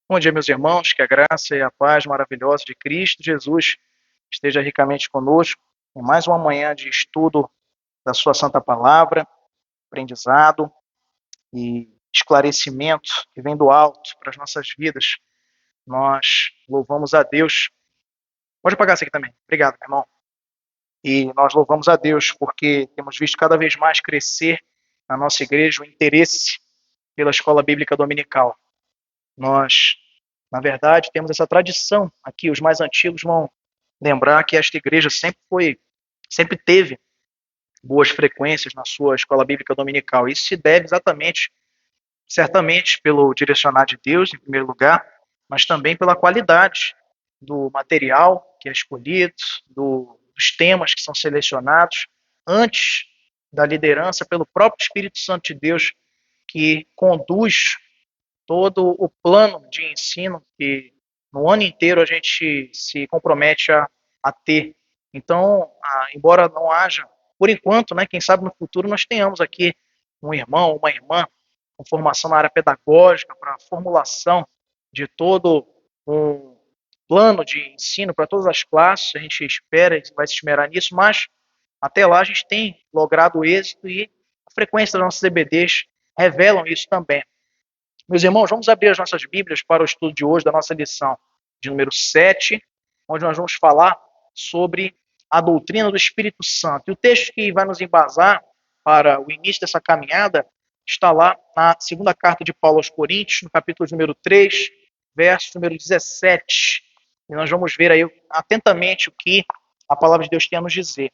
Bom dia, meus irmãos, que a graça e a paz maravilhosa de Cristo Jesus esteja ricamente conosco em mais uma manhã de estudo da Sua Santa Palavra, aprendizado e esclarecimento que vem do alto para as nossas vidas. Nós louvamos a Deus. Pode apagar isso aqui também. Obrigado, meu irmão. E nós louvamos a Deus porque temos visto cada vez mais crescer na nossa igreja o interesse pela escola bíblica dominical. Nós, na verdade, temos essa tradição aqui, os mais antigos vão lembrar que esta igreja sempre teve boas frequências na sua escola bíblica dominical. Isso se deve exatamente, certamente, pelo direcionar de Deus, em primeiro lugar, mas também pela qualidade do material que é escolhido, dos temas que são selecionados, antes da liderança pelo próprio Espírito Santo de Deus, que conduz todo o plano de ensino que no ano inteiro a gente se compromete a ter. Então, embora não haja, por enquanto, né, quem sabe no futuro nós tenhamos aqui um irmão, uma irmã com formação na área pedagógica para a formulação de todo um plano de ensino para todas as classes, a gente espera e vai se esmerar nisso, mas até lá a gente tem logrado êxito e a frequência das nossas EBDs revelam isso também. Meus irmãos, vamos abrir as nossas Bíblias para o estudo de hoje, da nossa lição de número 7, onde nós vamos falar sobre a doutrina do Espírito Santo. E o texto que vai nos embasar para o início dessa caminhada está lá na segunda carta de Paulo aos Coríntios, no capítulo número 3, verso número 17. E nós vamos ver aí atentamente o que a palavra de Deus tem a nos dizer.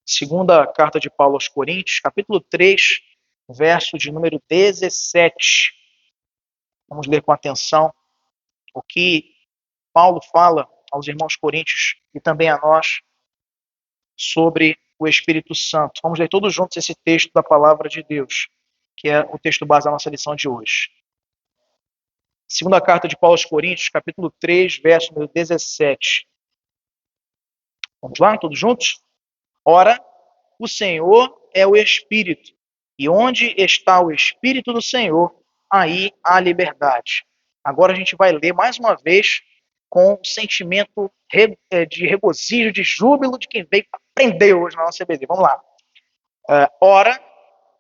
Segunda carta de Paulo aos Coríntios, capítulo 3, verso de número 17. Vamos ler com atenção o que Paulo fala aos irmãos coríntios e também a nós sobre o Espírito Santo. Vamos ler todos juntos esse texto da palavra de Deus, que é o texto base da nossa lição de hoje. Segunda carta de Paulo aos Coríntios, capítulo 3, verso número 17. Vamos lá, todos juntos? Ora, o Senhor é o Espírito, e onde está o Espírito do Senhor, aí há liberdade. Agora a gente vai ler mais uma vez com um sentimento de regozijo, de júbilo de quem veio aprender hoje na nossa EBD. Vamos lá. Ora,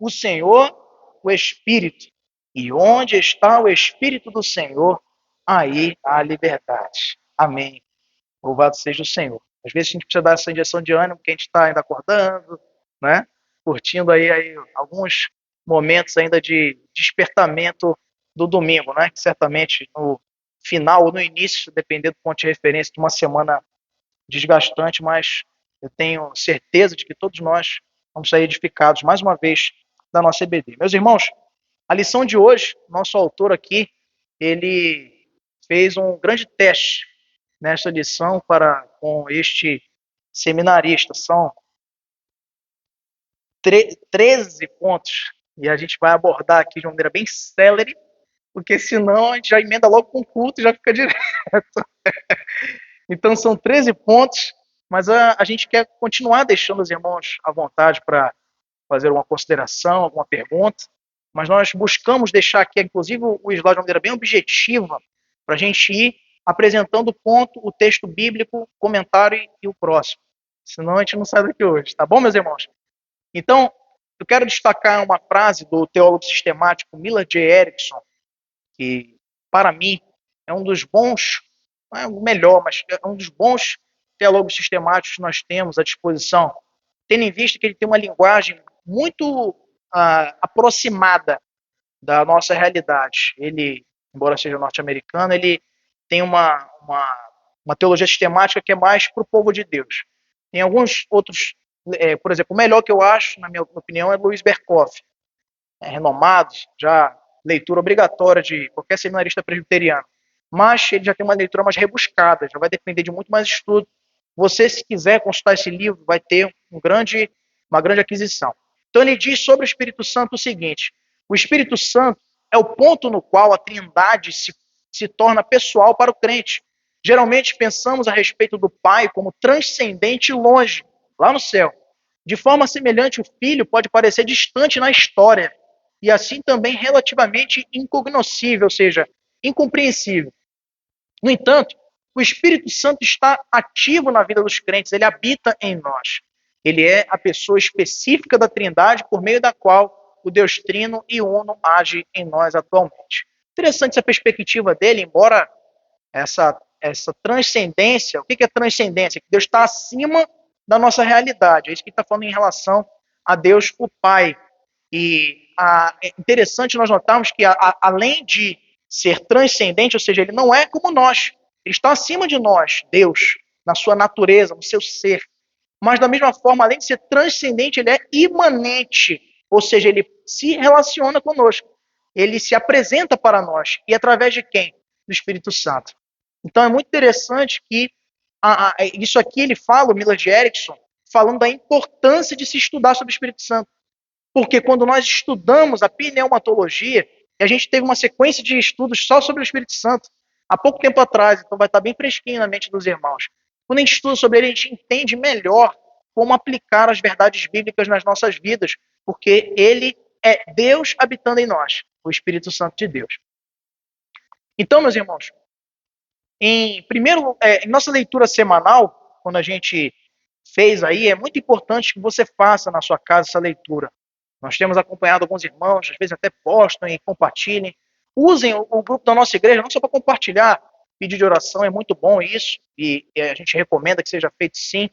o Senhor, o Espírito, e onde está o Espírito do Senhor, aí há liberdade. Amém. Louvado seja o Senhor. Às vezes a gente precisa dar essa injeção de ânimo, porque a gente está ainda acordando, né? Curtindo aí alguns momentos ainda de despertamento do domingo, né? Que certamente no final ou no início, dependendo do ponto de referência, de uma semana desgastante, mas eu tenho certeza de que todos nós vamos sair edificados mais uma vez da nossa EBD. Meus irmãos, a lição de hoje, nosso autor aqui, ele fez um grande teste nesta lição com este seminarista. São 13 pontos e a gente vai abordar aqui de uma maneira bem célere, porque senão a gente já emenda logo com o culto e já fica direto. Então são 13 pontos, mas a gente quer continuar deixando os irmãos à vontade para fazer uma consideração, alguma pergunta, mas nós buscamos deixar aqui, inclusive, o slide de uma maneira bem objetiva, para a gente ir apresentando o ponto, o texto bíblico, o comentário e o próximo. Senão a gente não sai daqui hoje, tá bom, meus irmãos? Então, eu quero destacar uma frase do teólogo sistemático Millard J. Erickson, que, para mim, é um dos bons, não é o melhor, mas é um dos bons teólogos sistemáticos que nós temos à disposição, tendo em vista que ele tem uma linguagem muito aproximada da nossa realidade. Ele, embora seja norte-americano, ele tem uma teologia sistemática que é mais para o povo de Deus. Tem alguns outros, por exemplo, o melhor que eu acho, na minha opinião, é Luiz Berkoff, renomado, já leitura obrigatória de qualquer seminarista presbiteriano. Mas ele já tem uma leitura mais rebuscada, já vai depender de muito mais estudo. Você, se quiser consultar esse livro, vai ter uma grande aquisição. Então ele diz sobre o Espírito Santo o seguinte: o Espírito Santo é o ponto no qual a Trindade se torna pessoal para o crente. Geralmente pensamos a respeito do Pai como transcendente e longe, lá no céu. De forma semelhante, o Filho pode parecer distante na história, e assim também relativamente incognoscível, ou seja, incompreensível. No entanto, o Espírito Santo está ativo na vida dos crentes, ele habita em nós. Ele é a pessoa específica da Trindade por meio da qual o Deus Trino e Uno age em nós atualmente. Interessante essa perspectiva dele, embora essa transcendência, o que é transcendência? Que Deus está acima da nossa realidade. É isso que ele está falando em relação a Deus, o Pai. E é interessante nós notarmos que, além de ser transcendente, ou seja, ele não é como nós, ele está acima de nós, Deus, na sua natureza, no seu ser. Mas, da mesma forma, além de ser transcendente, ele é imanente, ou seja, ele se relaciona conosco, ele se apresenta para nós. E através de quem? Do Espírito Santo. Então, é muito interessante que isso aqui ele fala, o Millard Erickson, falando da importância de se estudar sobre o Espírito Santo. Porque quando nós estudamos a pneumatologia, e a gente teve uma sequência de estudos só sobre o Espírito Santo, há pouco tempo atrás, então vai estar bem fresquinho na mente dos irmãos. Quando a gente estuda sobre ele, a gente entende melhor como aplicar as verdades bíblicas nas nossas vidas, porque ele é Deus habitando em nós, o Espírito Santo de Deus. Então, meus irmãos, em nossa leitura semanal, quando a gente fez aí, é muito importante que você faça na sua casa essa leitura. Nós temos acompanhado alguns irmãos, às vezes até postam e compartilhem. Usem o grupo da nossa igreja, não só para compartilhar, pedido de oração, é muito bom isso, e a gente recomenda que seja feito sim,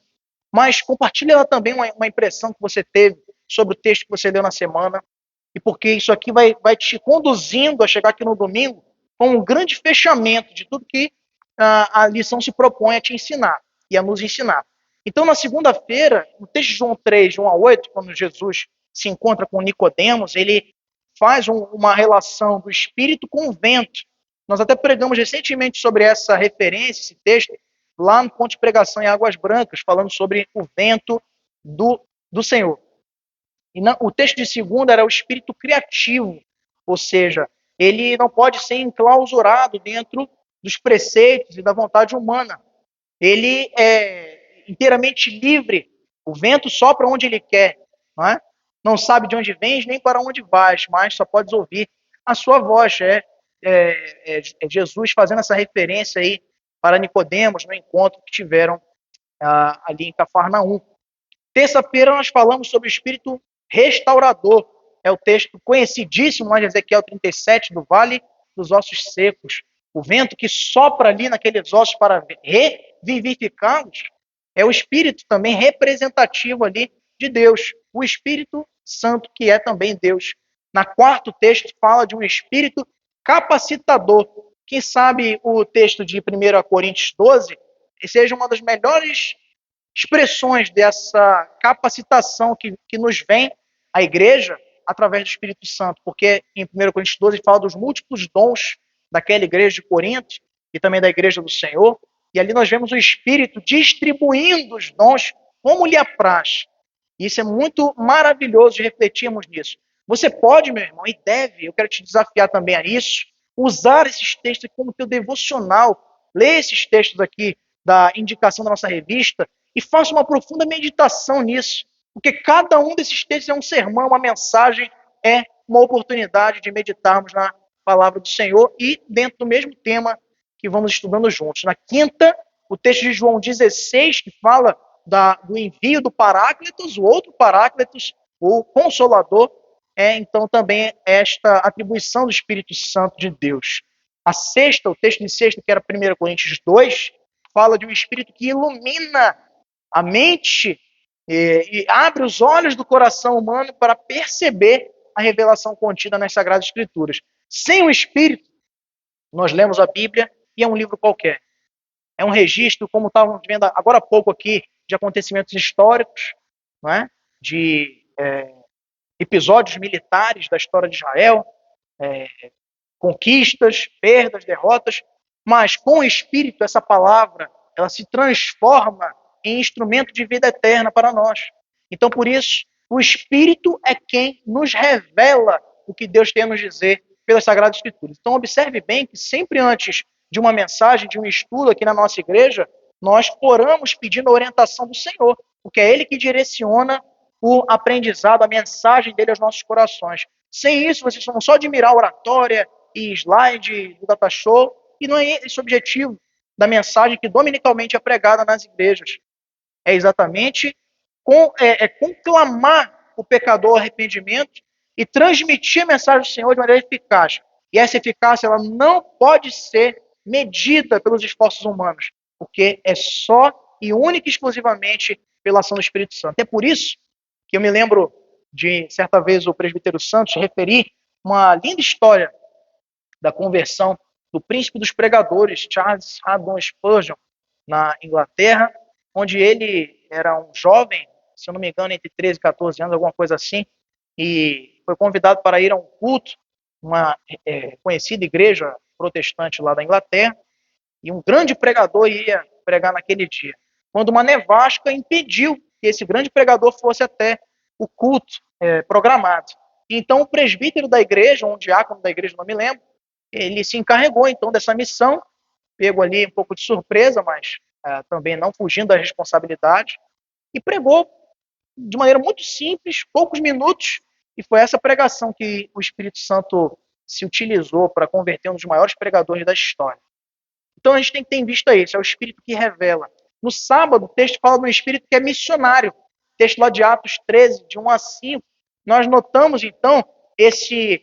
mas compartilhe lá também uma impressão que você teve sobre o texto que você leu na semana, e porque isso aqui vai te conduzindo a chegar aqui no domingo com um grande fechamento de tudo que a lição se propõe a te ensinar e a nos ensinar. Então, na segunda-feira, no texto de João 3, de 1 a 8, quando Jesus se encontra com Nicodemos, ele faz uma relação do Espírito com o vento. Nós até pregamos recentemente sobre essa referência, esse texto, lá no ponto de pregação em Águas Brancas, falando sobre o vento do Senhor. E o texto de segunda era o Espírito criativo, ou seja, ele não pode ser enclausurado dentro dos preceitos e da vontade humana. Ele é inteiramente livre, o vento sopra onde ele quer, não é? Não sabe de onde vens nem para onde vais, mas só podes ouvir a sua voz. É Jesus fazendo essa referência aí para Nicodemos no encontro que tiveram ali em Cafarnaum. Terça-feira nós falamos sobre o Espírito restaurador. É o texto conhecidíssimo lá de Ezequiel 37, do Vale dos Ossos Secos. O vento que sopra ali naqueles ossos para revivificá-los é o Espírito também representativo ali de Deus, o Espírito Santo, que é também Deus. Na quarto texto fala de um Espírito capacitador. Quem sabe o texto de 1 Coríntios 12 seja uma das melhores expressões dessa capacitação que nos vem à igreja através do Espírito Santo, porque em 1 Coríntios 12 fala dos múltiplos dons daquela igreja de Corinto e também da igreja do Senhor, e ali nós vemos o Espírito distribuindo os dons como lhe apraz. Isso é muito maravilhoso de refletirmos nisso. Você pode, meu irmão, e deve, eu quero te desafiar também a isso, usar esses textos aqui como teu devocional, ler esses textos aqui da indicação da nossa revista e faça uma profunda meditação nisso, porque cada um desses textos é um sermão, uma mensagem, é uma oportunidade de meditarmos na palavra do Senhor e dentro do mesmo tema que vamos estudando juntos. Na quinta, o texto de João 16, que fala do envio do Paráclitos, o outro Paráclitos, o Consolador, então também esta atribuição do Espírito Santo de Deus. A sexta, o texto de sexta, que era 1 Coríntios 2, fala de um Espírito que ilumina a mente e abre os olhos do coração humano para perceber a revelação contida nas Sagradas Escrituras. Sem o Espírito, nós lemos a Bíblia e é um livro qualquer. É um registro, como estávamos vendo agora há pouco aqui, de acontecimentos históricos, não é? De episódios militares da história de Israel, conquistas, perdas, derrotas, mas com o Espírito, essa palavra, ela se transforma em instrumento de vida eterna para nós. Então, por isso, o Espírito é quem nos revela o que Deus tem a nos dizer pelas Sagradas Escrituras. Então, observe bem que sempre antes de uma mensagem, de um estudo aqui na nossa igreja, nós oramos pedindo a orientação do Senhor, porque é Ele que direciona o aprendizado, a mensagem dele aos nossos corações. Sem isso, vocês vão só admirar a oratória, e slide do data show, e não é esse o objetivo da mensagem que dominicalmente é pregada nas igrejas. É exatamente conclamar o pecador ao arrependimento e transmitir a mensagem do Senhor de maneira eficaz. E essa eficácia ela não pode ser medida pelos esforços humanos, porque é só e única e exclusivamente pela ação do Espírito Santo. É por isso que eu me lembro de, certa vez, o presbítero Santos referir uma linda história da conversão do príncipe dos pregadores, Charles Haddon Spurgeon, na Inglaterra, onde ele era um jovem, se eu não me engano, entre 13 e 14 anos, alguma coisa assim, e foi convidado para ir a um culto, uma conhecida igreja protestante lá da Inglaterra, e um grande pregador ia pregar naquele dia, quando uma nevasca impediu que esse grande pregador fosse até o culto programado. Então o presbítero da igreja, ou um diácono da igreja, não me lembro, ele se encarregou então dessa missão, pego ali um pouco de surpresa, mas também não fugindo da responsabilidade, e pregou de maneira muito simples, poucos minutos, e foi essa pregação que o Espírito Santo se utilizou para converter um dos maiores pregadores da história. Então a gente tem que ter em vista isso, é o Espírito que revela. No sábado, o texto fala de um Espírito que é missionário. O texto lá de Atos 13, de 1 a 5, nós notamos então esse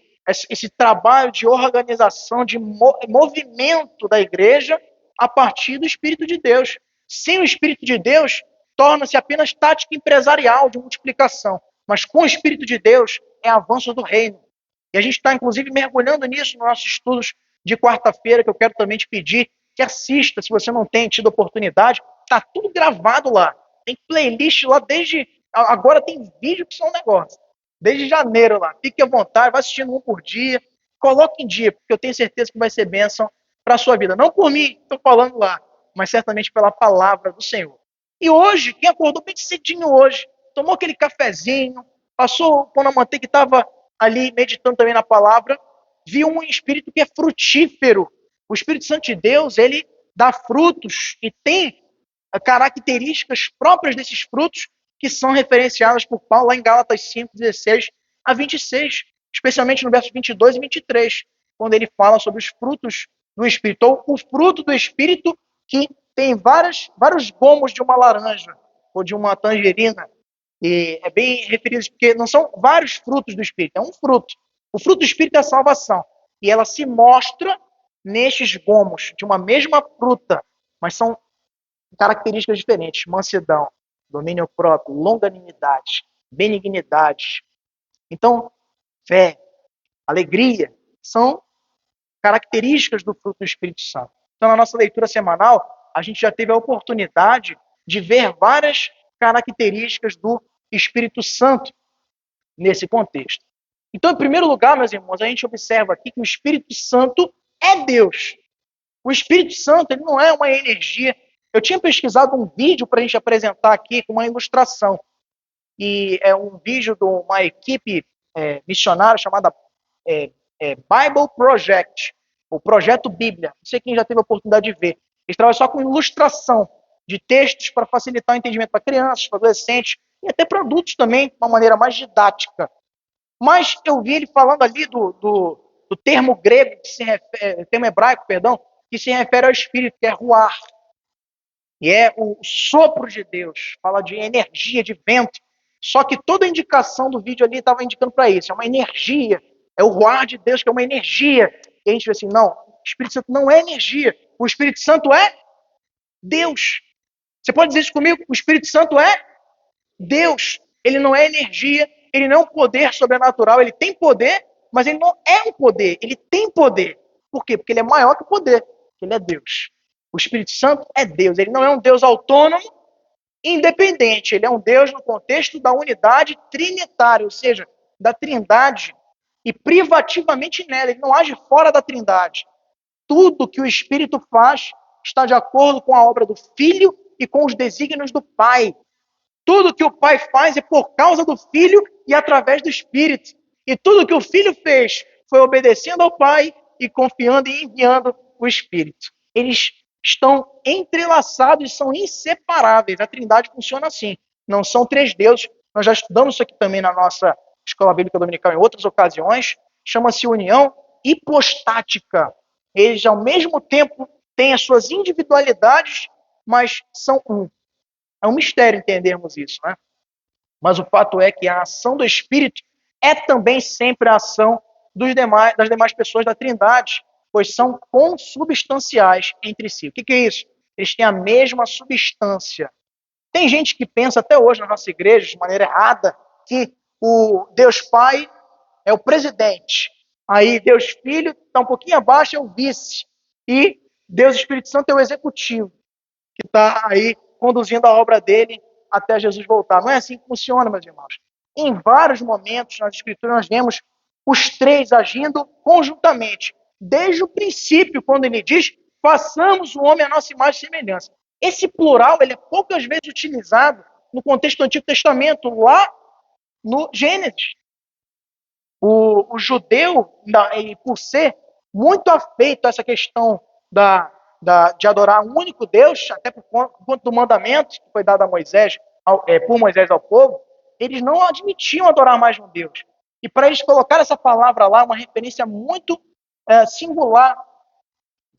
trabalho de organização, de movimento da igreja a partir do Espírito de Deus. Sem o Espírito de Deus, torna-se apenas tática empresarial de multiplicação. Mas com o Espírito de Deus, é avanço do reino. E a gente está, inclusive, mergulhando nisso nos nossos estudos de quarta-feira, que eu quero também te pedir que assista, se você não tem tido oportunidade. Está tudo gravado lá. Tem playlist lá desde... Agora tem vídeo que são um negócio. Desde janeiro lá. Fique à vontade, vai assistindo um por dia. Coloque em dia, porque eu tenho certeza que vai ser bênção para a sua vida. Não por mim, estou falando lá, mas certamente pela palavra do Senhor. E hoje, quem acordou bem cedinho hoje, tomou aquele cafezinho, passou o pão na manteiga que estava ali meditando também na palavra, viu um espírito que é frutífero. O Espírito Santo de Deus, ele dá frutos e tem características próprias desses frutos que são referenciadas por Paulo lá em Gálatas 5, 16 a 26, especialmente no verso 22 e 23, quando ele fala sobre os frutos do Espírito, ou o fruto do Espírito que tem vários gomos de uma laranja ou de uma tangerina, e é bem referido, porque não são vários frutos do Espírito, é um fruto. O fruto do Espírito é a salvação, e ela se mostra nestes gomos de uma mesma fruta, mas são características diferentes: mansidão, domínio próprio, longanimidade, benignidade. Então, fé, alegria, são características do fruto do Espírito Santo. Então, na nossa leitura semanal, a gente já teve a oportunidade de ver várias características do Espírito Santo nesse contexto. Então, em primeiro lugar, meus irmãos, a gente observa aqui que o Espírito Santo é Deus. O Espírito Santo, ele não é uma energia. Eu tinha pesquisado um vídeo para a gente apresentar aqui com uma ilustração. E é um vídeo de uma equipe missionária chamada Bible Project, o Projeto Bíblia. Não sei quem já teve a oportunidade de ver. Eles trabalham só com ilustração de textos para facilitar o entendimento para crianças, para adolescentes e até para adultos também, de uma maneira mais didática. Mas eu vi ele falando ali do termo grego, termo hebraico, perdão, que se refere ao Espírito, que é ruar. E é o sopro de Deus, fala de energia, de vento. Só que toda a indicação do vídeo ali estava indicando para isso, é uma energia, é o ruar de Deus, que é uma energia. E a gente vê assim, não, o Espírito Santo não é energia, o Espírito Santo é Deus. Você pode dizer isso comigo? O Espírito Santo é Deus. Ele não é energia, ele não é um poder sobrenatural, ele tem poder, mas ele não é um poder, ele tem poder. Por quê? Porque ele é maior que o poder, porque ele é Deus. O Espírito Santo é Deus, ele não é um Deus autônomo, independente, ele é um Deus no contexto da unidade trinitária, ou seja, da trindade, e privativamente nela, ele não age fora da trindade. Tudo que o Espírito faz está de acordo com a obra do Filho e com os desígnios do Pai. Tudo que o Pai faz é por causa do Filho e através do Espírito. E tudo que o Filho fez foi obedecendo ao Pai e confiando e enviando o Espírito. Eles estão entrelaçados e são inseparáveis. A Trindade funciona assim. Não são três deuses. Nós já estudamos isso aqui também na nossa Escola Bíblica Dominical em outras ocasiões. Chama-se união hipostática. Eles, ao mesmo tempo, têm as suas individualidades, mas são um. É um mistério entendermos isso, né? Mas o fato é que a ação do Espírito é também sempre a ação das demais pessoas da Trindade, pois são consubstanciais entre si. O que é isso? Eles têm a mesma substância. Tem gente que pensa até hoje na nossa igreja, de maneira errada, que o Deus Pai é o presidente, aí Deus Filho está um pouquinho abaixo, é o vice, e Deus Espírito Santo é o executivo, que está aí conduzindo a obra dele até Jesus voltar. Não é assim que funciona, meus irmãos. Em vários momentos nas Escrituras nós vemos os três agindo conjuntamente. Desde o princípio, quando ele diz, façamos o homem à nossa imagem e semelhança. Esse plural ele é poucas vezes utilizado no contexto do Antigo Testamento, lá no Gênesis. O judeu, por ser muito afeito a essa questão de adorar um único Deus, até por conta do mandamento que foi dado a Moisés, por Moisés ao povo, eles não admitiam adorar mais um Deus. E para eles colocar essa palavra lá, uma referência muito singular,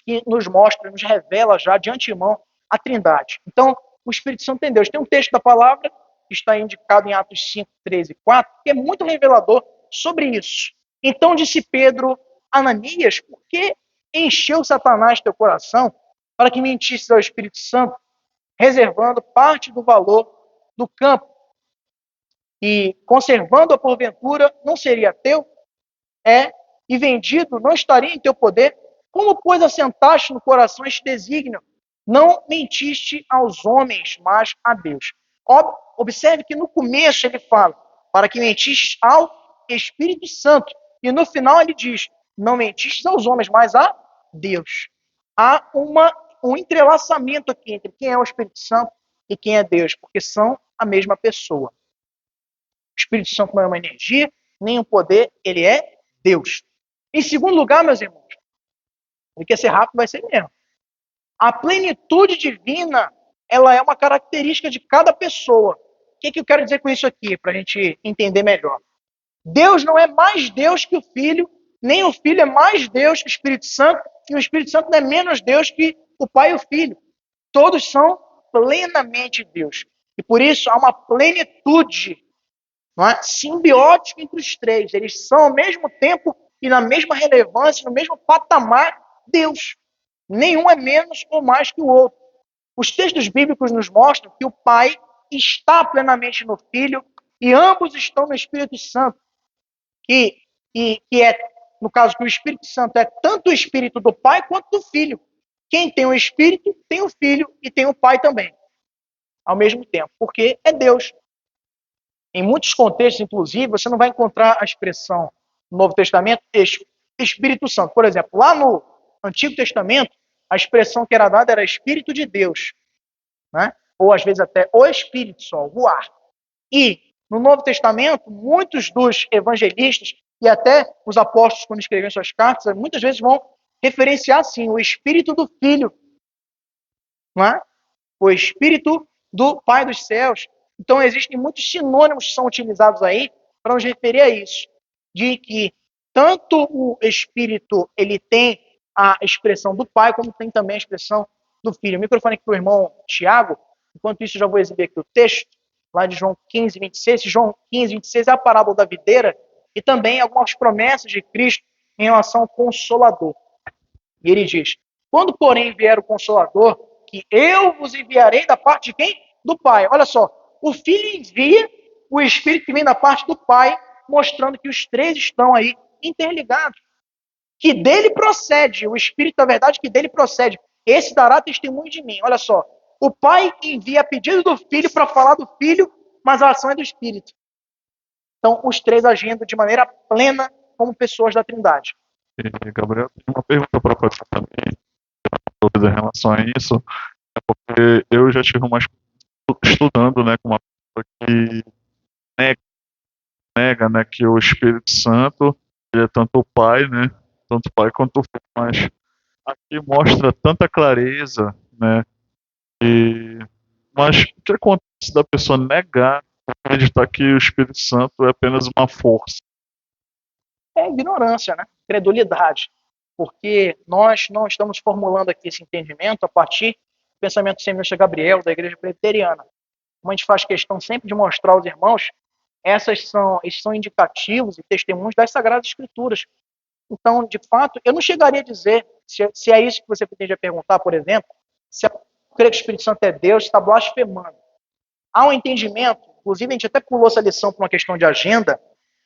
que nos mostra, nos revela já de antemão a Trindade. Então, o Espírito Santo tem Deus. Tem um texto da palavra, que está indicado em Atos 5, 13 e 4, que é muito revelador sobre isso. Então disse Pedro, Ananias, por que encheu Satanás teu coração para que mentisses ao Espírito Santo, reservando parte do valor do campo e conservando-a porventura, não seria teu? E vendido, não estaria em teu poder? Como, pois, assentaste no coração este desígnio? Não mentiste aos homens, mas a Deus. Observe que no começo ele fala, para que mentiste ao Espírito Santo. E no final ele diz, não mentistes aos homens, mas a Deus. Há um entrelaçamento aqui entre quem é o Espírito Santo e quem é Deus, porque são a mesma pessoa. O Espírito Santo não é uma energia, nem um poder, ele é Deus. Em segundo lugar, meus irmãos, ele quer ser rápido, vai ser mesmo. A plenitude divina, ela é uma característica de cada pessoa. O que eu quero dizer com isso aqui, para a gente entender melhor? Deus não é mais Deus que o Filho, nem o Filho é mais Deus que o Espírito Santo, e o Espírito Santo não é menos Deus que o Pai e o Filho. Todos são plenamente Deus. E por isso há uma plenitude, não é, simbiótica entre os três. Eles são ao mesmo tempo e na mesma relevância, no mesmo patamar, Deus. Nenhum é menos ou mais que o outro. Os textos bíblicos nos mostram que o Pai está plenamente no Filho e ambos estão no Espírito Santo. Que é, no caso, que o Espírito Santo é tanto o Espírito do Pai quanto do Filho. Quem tem o Espírito, tem o Filho e tem o Pai também, ao mesmo tempo, porque é Deus. Em muitos contextos, inclusive, você não vai encontrar a expressão no Novo Testamento Espírito Santo. Por exemplo, lá no Antigo Testamento, a expressão que era dada era Espírito de Deus, né? Ou às vezes até o Espírito só, o ar. E no Novo Testamento, muitos dos evangelistas e até os apóstolos, quando escrevem suas cartas, muitas vezes vão referenciar assim o Espírito do Filho, não é? O Espírito do Pai dos céus. Então existem muitos sinônimos que são utilizados aí para nos referir a isso, de que tanto o Espírito ele tem a expressão do Pai, como tem também a expressão do Filho. O microfone aqui para o irmão Tiago. Enquanto isso, eu já vou exibir aqui o texto, lá de João 15, 26. João 15, 26 é a parábola da videira e também algumas promessas de Cristo em relação ao Consolador. E ele diz, quando, porém, vier o Consolador, que eu vos enviarei da parte de quem? Do Pai. Olha só, o Filho envia o Espírito que vem da parte do Pai, mostrando que os três estão aí interligados. Que dele procede, o Espírito da verdade que dele procede. Esse dará testemunho de mim. Olha só, o Pai envia a pedido do Filho para falar do Filho, mas a ação é do Espírito. Então, os três agindo de maneira plena como pessoas da Trindade. E, Gabriel, tem uma pergunta para fazer também, em relação a isso, é porque eu já tive uma estudando, né, com uma pessoa que nega, né, que o Espírito Santo ele é tanto o Pai, né, tanto o Pai quanto o Filho, mas aqui mostra tanta clareza, né, mas o que acontece da pessoa negar, acreditar que o Espírito Santo é apenas uma força? É ignorância, né? credulidade, porque nós não estamos formulando aqui esse entendimento a partir do pensamento do seminarista Gabriel, da Igreja Presbiteriana. Como a gente faz questão sempre de mostrar aos irmãos, esses são indicativos e testemunhos das Sagradas Escrituras. Então, de fato, eu não chegaria a dizer, se é isso que você pretende perguntar, por exemplo, se eu creio que o Espírito Santo é Deus, está blasfemando. Há um entendimento, inclusive a gente até pulou essa lição por uma questão de agenda,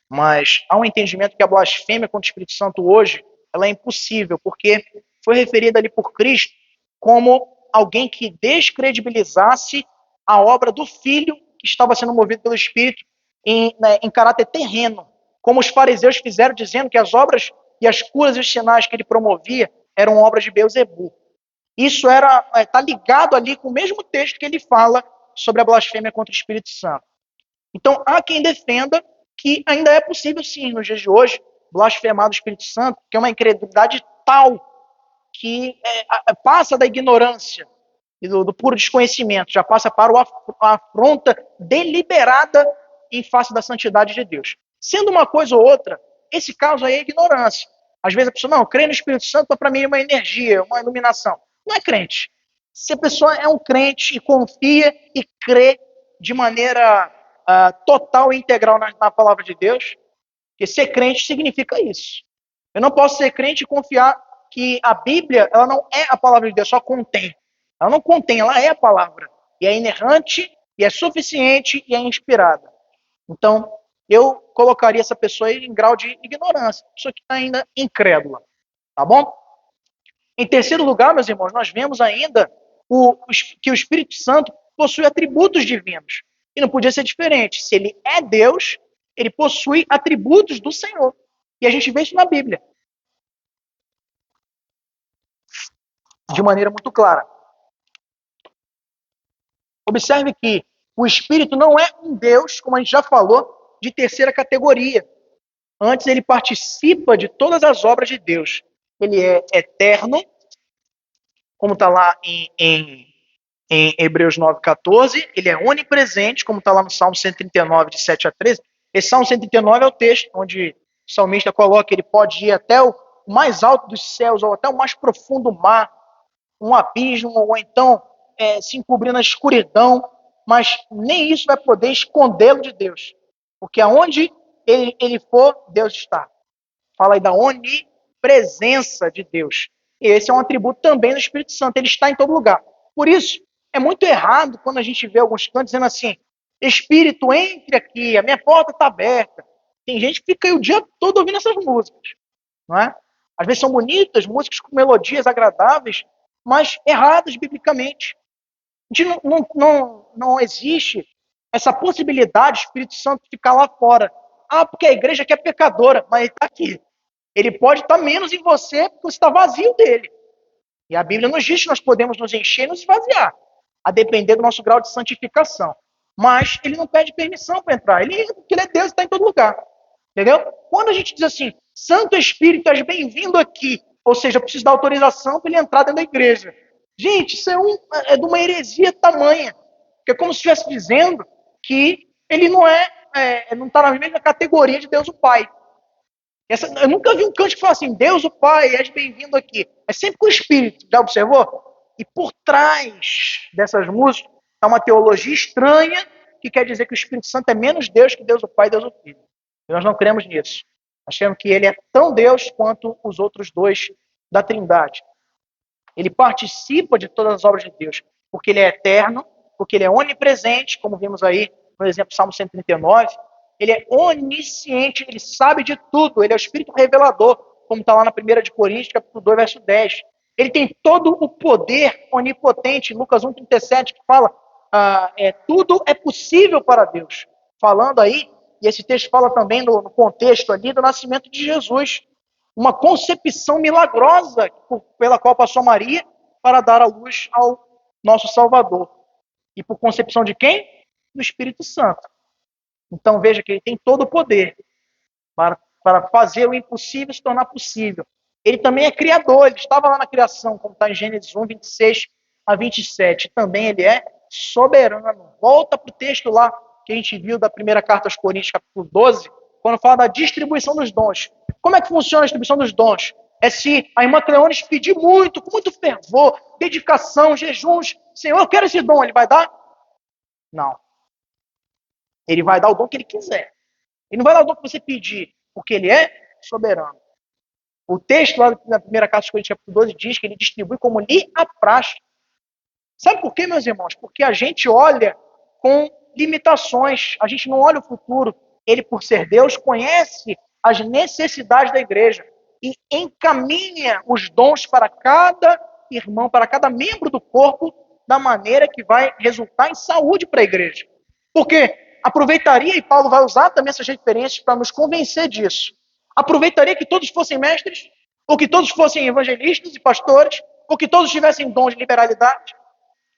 mas há um entendimento que a blasfêmia contra o Espírito Santo hoje, ela é impossível, porque foi referida ali por Cristo como alguém que descredibilizasse a obra do Filho que estava sendo movido pelo Espírito em caráter terreno, como os fariseus fizeram, dizendo que as obras e as curas e os sinais que ele promovia eram obras de Beelzebul. Isso está ligado ali com o mesmo texto que ele fala sobre a blasfêmia contra o Espírito Santo. Então, há quem defenda que ainda é possível, sim, nos dias de hoje, blasfemar do Espírito Santo, que é uma incredulidade tal que passa da ignorância e do puro desconhecimento, já passa para a afronta deliberada em face da santidade de Deus. Sendo uma coisa ou outra, esse caso aí é ignorância. Às vezes a pessoa, não, eu creio no Espírito Santo, para mim é uma energia, uma iluminação. Não é crente. Se a pessoa é um crente e confia e crê de maneira total e integral na palavra de Deus, porque ser crente significa isso. Eu não posso ser crente e confiar que a Bíblia ela não é a palavra de Deus, só contém. Ela não contém, ela é a palavra. E é inerrante, e é suficiente, e é inspirada. Então, eu colocaria essa pessoa aí em grau de ignorância, pessoa que está ainda incrédula. Tá bom? Em terceiro lugar, meus irmãos, nós vemos ainda que o Espírito Santo possui atributos divinos. E não podia ser diferente. Se ele é Deus, ele possui atributos do Senhor. E a gente vê isso na Bíblia. De maneira muito clara. Observe que o Espírito não é um Deus, como a gente já falou, de terceira categoria. Antes, ele participa de todas as obras de Deus. Ele é eterno, como está lá em Hebreus 9,14. Ele é onipresente, como está lá no Salmo 139, de 7 a 13. Esse Salmo 139 é o texto onde o salmista coloca que ele pode ir até o mais alto dos céus, ou até o mais profundo mar, um abismo, ou então se encobrir na escuridão, mas nem isso vai poder escondê-lo de Deus. Porque aonde ele for, Deus está. Fala aí da onipresença de Deus. E esse é um atributo também do Espírito Santo, ele está em todo lugar. Por isso, é muito errado quando a gente vê alguns cantos dizendo assim, Espírito, entre aqui, a minha porta está aberta. Tem gente que fica aí o dia todo ouvindo essas músicas, não é? Às vezes são bonitas, músicas com melodias agradáveis, mas erradas biblicamente. A gente não existe essa possibilidade do Espírito Santo ficar lá fora. Ah, porque a igreja aqui é pecadora, mas ele está aqui. Ele pode estar menos em você porque você está vazio dele. E a Bíblia nos diz que nós podemos nos encher e nos esvaziar, a depender do nosso grau de santificação. Mas ele não pede permissão para entrar. Porque ele é Deus e está em todo lugar. Entendeu? Quando a gente diz assim, Santo Espírito, és bem-vindo aqui, ou seja, eu preciso dar autorização para ele entrar dentro da igreja. Gente, isso é de uma heresia tamanha. Porque é como se estivesse dizendo que ele não está na mesma categoria de Deus o Pai. Eu nunca vi um canto que fala assim, Deus o Pai, és bem-vindo aqui. É sempre com o Espírito, já observou? E por trás dessas músicas há uma teologia estranha que quer dizer que o Espírito Santo é menos Deus que Deus o Pai e Deus o Filho. E nós não cremos nisso. Nós cremos que ele é tão Deus quanto os outros dois da Trindade. Ele participa de todas as obras de Deus, porque ele é eterno, porque ele é onipresente, como vimos aí no exemplo Salmo 139. Ele é onisciente, ele sabe de tudo, ele é o Espírito revelador, como está lá na 1 de Coríntios, capítulo 2, verso 10. Ele tem todo o poder onipotente, Lucas 1,37, que fala, tudo é possível para Deus. Falando aí, e esse texto fala também no contexto ali do nascimento de Jesus, uma concepção milagrosa pela qual passou Maria para dar a luz ao nosso Salvador. E por concepção de quem? Do Espírito Santo. Então veja que ele tem todo o poder para fazer o impossível se tornar possível. Ele também é criador, ele estava lá na criação, como está em Gênesis 1, 26 a 27. Também ele é soberano. Volta para o texto lá que a gente viu da primeira carta aos Coríntios, capítulo 12, quando fala da distribuição dos dons. Como é que funciona a distribuição dos dons? É se a irmã Cleones pedir muito, com muito fervor, dedicação, jejuns, Senhor, eu quero esse dom, ele vai dar? Não. Ele vai dar o dom que ele quiser. Ele não vai dar o dom que você pedir, porque ele é soberano. O texto lá na primeira carta de Coríntios, capítulo 12, diz que ele distribui como lhe apraz. Sabe por quê, meus irmãos? Porque a gente olha com limitações, a gente não olha o futuro. Ele, por ser Deus, conhece as necessidades da igreja e encaminha os dons para cada irmão, para cada membro do corpo, da maneira que vai resultar em saúde para a igreja. Porque aproveitaria, e Paulo vai usar também essas referências para nos convencer disso, aproveitaria que todos fossem mestres, ou que todos fossem evangelistas e pastores, ou que todos tivessem dons de liberalidade,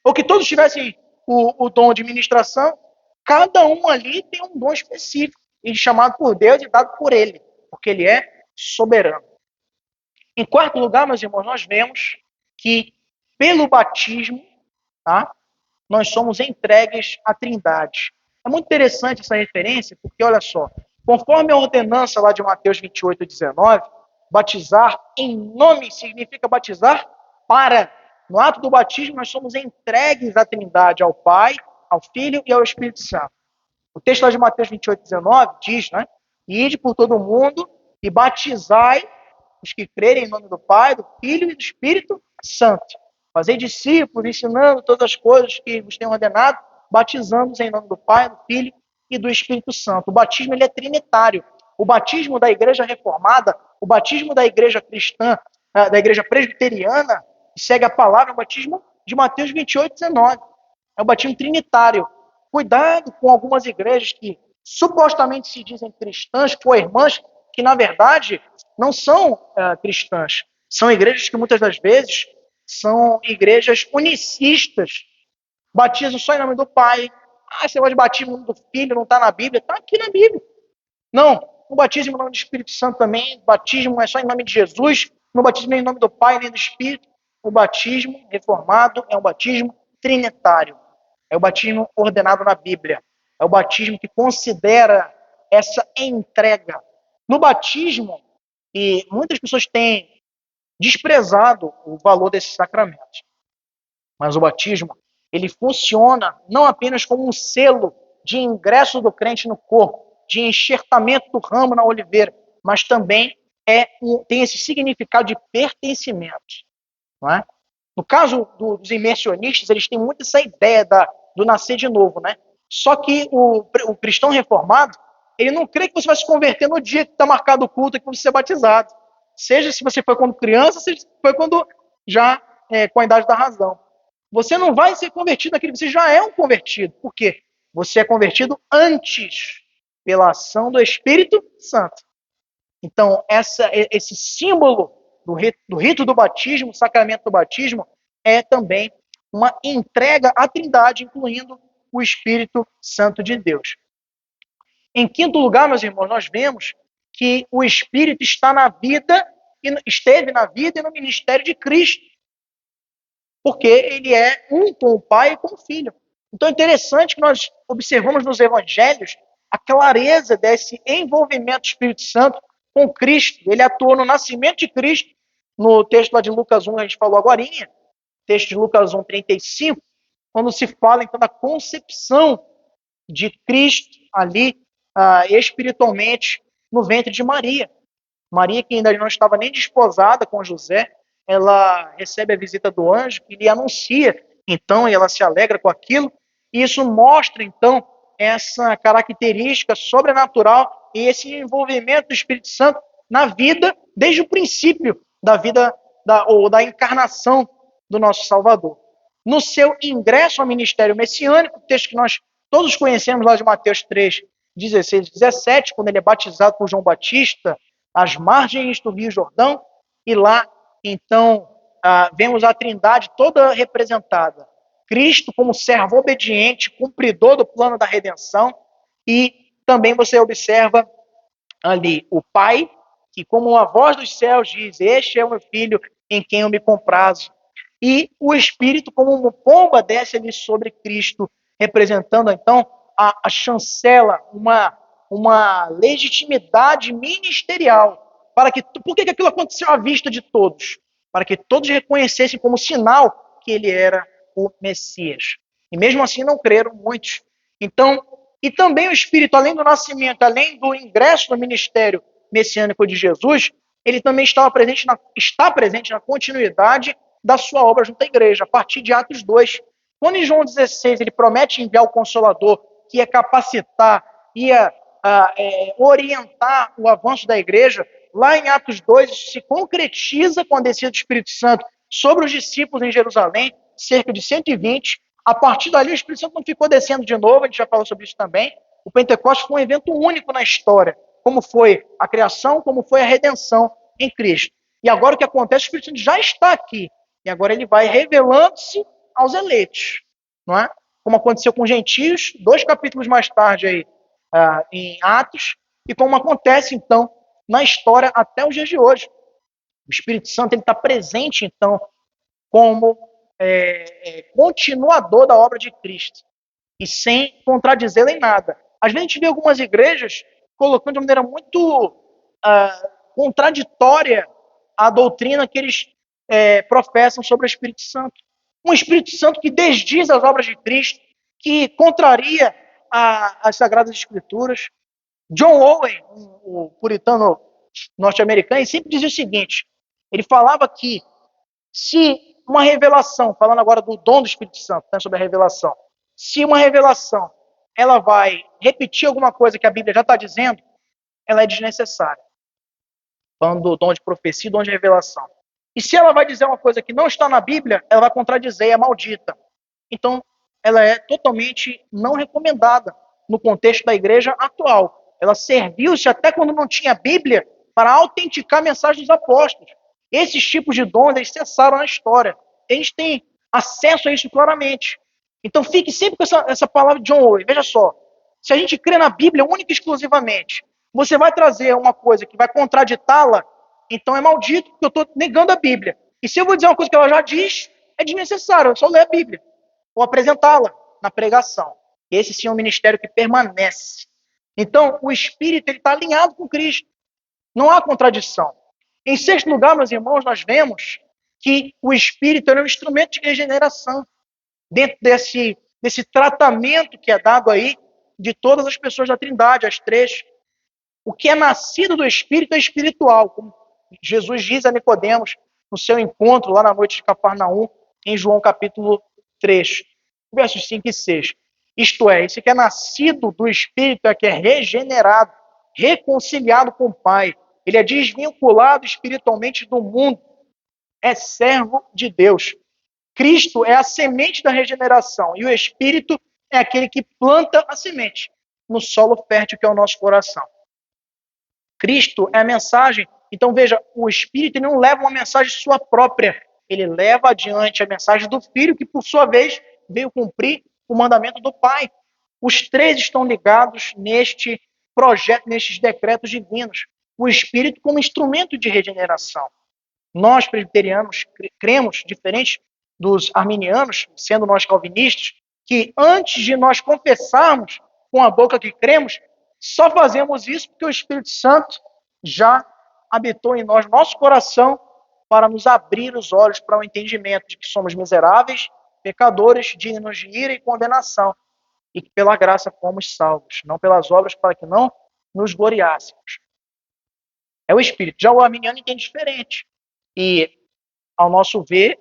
ou que todos tivessem o dom de ministração. Cada um ali tem um dom específico, e chamado por Deus e dado por ele, porque ele é soberano. Em quarto lugar, meus irmãos, nós vemos que pelo batismo, tá, nós somos entregues à Trindade. É muito interessante essa referência, porque olha só, conforme a ordenança lá de Mateus 28, 19, batizar em nome significa batizar para. No ato do batismo, nós somos entregues à Trindade, ao Pai, ao Filho e ao Espírito Santo. O texto lá de Mateus 28, 19 diz, né? Ide por todo o mundo e batizai os que crerem em nome do Pai, do Filho e do Espírito Santo. Fazei discípulos, ensinando todas as coisas que vos tenho ordenado, batizando-os em nome do Pai, do Filho e do Espírito Santo. O batismo ele é trinitário. O batismo da igreja reformada, o batismo da igreja cristã, da igreja presbiteriana, que segue a palavra, é o batismo de Mateus 28, 19. É o batismo trinitário. Cuidado com algumas igrejas que supostamente se dizem cristãs, co-irmãs, que na verdade não são cristãs. São igrejas que muitas das vezes são igrejas unicistas. Batizam só em nome do Pai. Esse negócio de batismo em nome do Filho não está na Bíblia. Está aqui na Bíblia. Não, o batismo em nome do Espírito Santo também. O batismo é só em nome de Jesus. Não batismo nem em nome do Pai nem do Espírito. O batismo reformado é um batismo trinitário. É o batismo ordenado na Bíblia. É o batismo que considera essa entrega. No batismo, e muitas pessoas têm desprezado o valor desses sacramentos. Mas o batismo, ele funciona não apenas como um selo de ingresso do crente no corpo, de enxertamento do ramo na oliveira, mas também tem esse significado de pertencimento. Não é? No caso dos imersionistas, eles têm muito essa ideia do nascer de novo, né? Só que o cristão reformado, ele não crê que você vai se converter no dia que está marcado o culto e que você vai ser batizado. Seja se você foi quando criança, seja se foi quando já com a idade da razão. Você não vai ser convertido naquele, você já é um convertido. Por quê? Você é convertido antes, pela ação do Espírito Santo. Então, esse símbolo do rito do batismo, o sacramento do batismo, é também uma entrega à Trindade, incluindo o Espírito Santo de Deus. Em quinto lugar, meus irmãos, nós vemos que o Espírito esteve na vida e no ministério de Cristo, porque ele é um com o Pai e com o Filho. Então é interessante que nós observamos nos evangelhos a clareza desse envolvimento do Espírito Santo com Cristo. Ele atuou no nascimento de Cristo, no texto lá de Lucas 1, a gente falou agorinha, texto de Lucas 1, 35, quando se fala então da concepção de Cristo ali espiritualmente no ventre de Maria. Maria, que ainda não estava nem desposada com José, ela recebe a visita do anjo que lhe anuncia, então, e ela se alegra com aquilo, e isso mostra, então, essa característica sobrenatural e esse envolvimento do Espírito Santo na vida, desde o princípio da vida, da encarnação do nosso Salvador. No seu ingresso ao ministério messiânico, texto que nós todos conhecemos lá de Mateus 3, 16 e 17, quando ele é batizado por João Batista, às margens do Rio Jordão, e lá, então, vemos a Trindade toda representada. Cristo como servo obediente, cumpridor do plano da redenção, e também você observa ali o Pai, que como uma voz dos céus diz, este é o meu filho em quem eu me comprazo. E o Espírito como uma pomba desce ali sobre Cristo, representando então a chancela, uma legitimidade ministerial. Por que aquilo aconteceu à vista de todos? Para que todos reconhecessem como sinal que ele era o Messias. E mesmo assim não creram muitos. Então, e também o Espírito, além do nascimento, além do ingresso no ministério messiânico de Jesus, ele também está presente na continuidade da sua obra junto à igreja, a partir de Atos 2. Quando em João 16 ele promete enviar o Consolador, que ia capacitar, ia orientar o avanço da igreja, lá em Atos 2 isso se concretiza com a descida do Espírito Santo sobre os discípulos em Jerusalém, cerca de 120. A partir dali o Espírito Santo não ficou descendo de novo, a gente já falou sobre isso também. O Pentecostes foi um evento único na história, como foi a criação, como foi a redenção em Cristo. E agora o que acontece, o Espírito Santo já está aqui, e agora ele vai revelando-se aos eleitos, não é? Como aconteceu com os gentios, 2 capítulos mais tarde aí, em Atos, e como acontece, então, na história até os dias de hoje. O Espírito Santo está presente, então, como continuador da obra de Cristo, e sem contradizê-la em nada. Às vezes a gente vê algumas igrejas colocando de uma maneira muito contraditória a doutrina que eles professam sobre o Espírito Santo. Um Espírito Santo que desdiz as obras de Cristo, que contraria as Sagradas Escrituras. John Owen, o puritano norte-americano, ele sempre dizia o seguinte, ele falava que se uma revelação, falando agora do dom do Espírito Santo, né, sobre a revelação, se uma revelação ela vai repetir alguma coisa que a Bíblia já está dizendo, ela é desnecessária. Falando do dom de profecia e dom de revelação. E se ela vai dizer uma coisa que não está na Bíblia, ela vai contradizer, é maldita. Então, ela é totalmente não recomendada no contexto da igreja atual. Ela serviu-se até quando não tinha Bíblia para autenticar a mensagem dos apóstolos. Esses tipos de dons, eles cessaram na história. A gente tem acesso a isso claramente. Então, fique sempre com essa palavra de John Owen. Veja só, se a gente crê na Bíblia única e exclusivamente, você vai trazer uma coisa que vai contraditá-la, então é maldito, porque eu estou negando a Bíblia. E se eu vou dizer uma coisa que ela já diz, é desnecessário, eu só ler a Bíblia. Ou apresentá-la na pregação. Esse sim é um ministério que permanece. Então, o Espírito está alinhado com Cristo. Não há contradição. Em sexto lugar, meus irmãos, nós vemos que o Espírito é um instrumento de regeneração. Dentro desse tratamento que é dado aí de todas as pessoas da Trindade, as três. O que é nascido do Espírito é espiritual, como Jesus diz a Nicodemos no seu encontro lá na noite de Cafarnaum, em João capítulo 3, versos 5 e 6. Isto é, esse que é nascido do Espírito é que é regenerado, reconciliado com o Pai. Ele é desvinculado espiritualmente do mundo, é servo de Deus. Cristo é a semente da regeneração e o Espírito é aquele que planta a semente no solo fértil que é o nosso coração. Cristo é a mensagem. Então veja, o Espírito não leva uma mensagem sua própria, ele leva adiante a mensagem do Filho, que por sua vez veio cumprir o mandamento do Pai. Os três estão ligados neste projeto, nestes decretos divinos. O Espírito como instrumento de regeneração. Nós, presbiterianos, cremos, diferente dos arminianos, sendo nós calvinistas, que antes de nós confessarmos com a boca que cremos, só fazemos isso porque o Espírito Santo já habitou em nós, nosso coração, para nos abrir os olhos para o entendimento de que somos miseráveis, pecadores, dignos de ira e condenação, e que pela graça fomos salvos, não pelas obras, para que não nos gloriássemos. É o Espírito. Já o arminiano entende diferente. E, ao nosso ver,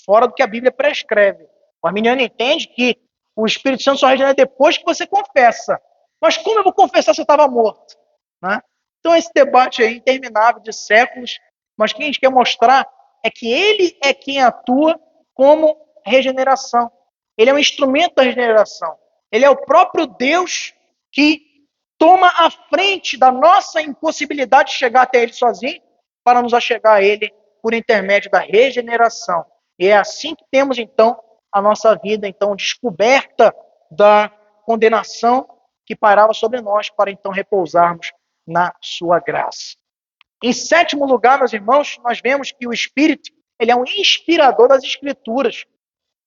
fora do que a Bíblia prescreve. O arminiano entende que o Espírito Santo só regenera depois que você confessa. Mas como eu vou confessar se eu estava morto? Né? Então, esse debate aí interminável de séculos, mas o que a gente quer mostrar é que ele é quem atua como regeneração. Ele é um instrumento da regeneração. Ele é o próprio Deus que toma a frente da nossa impossibilidade de chegar até ele sozinho para nos achegar a ele por intermédio da regeneração. E é assim que temos, então, a nossa vida, então, descoberta da condenação que pairava sobre nós, para então repousarmos na sua graça. Em sétimo lugar, meus irmãos, nós vemos que o Espírito, ele é um inspirador das Escrituras.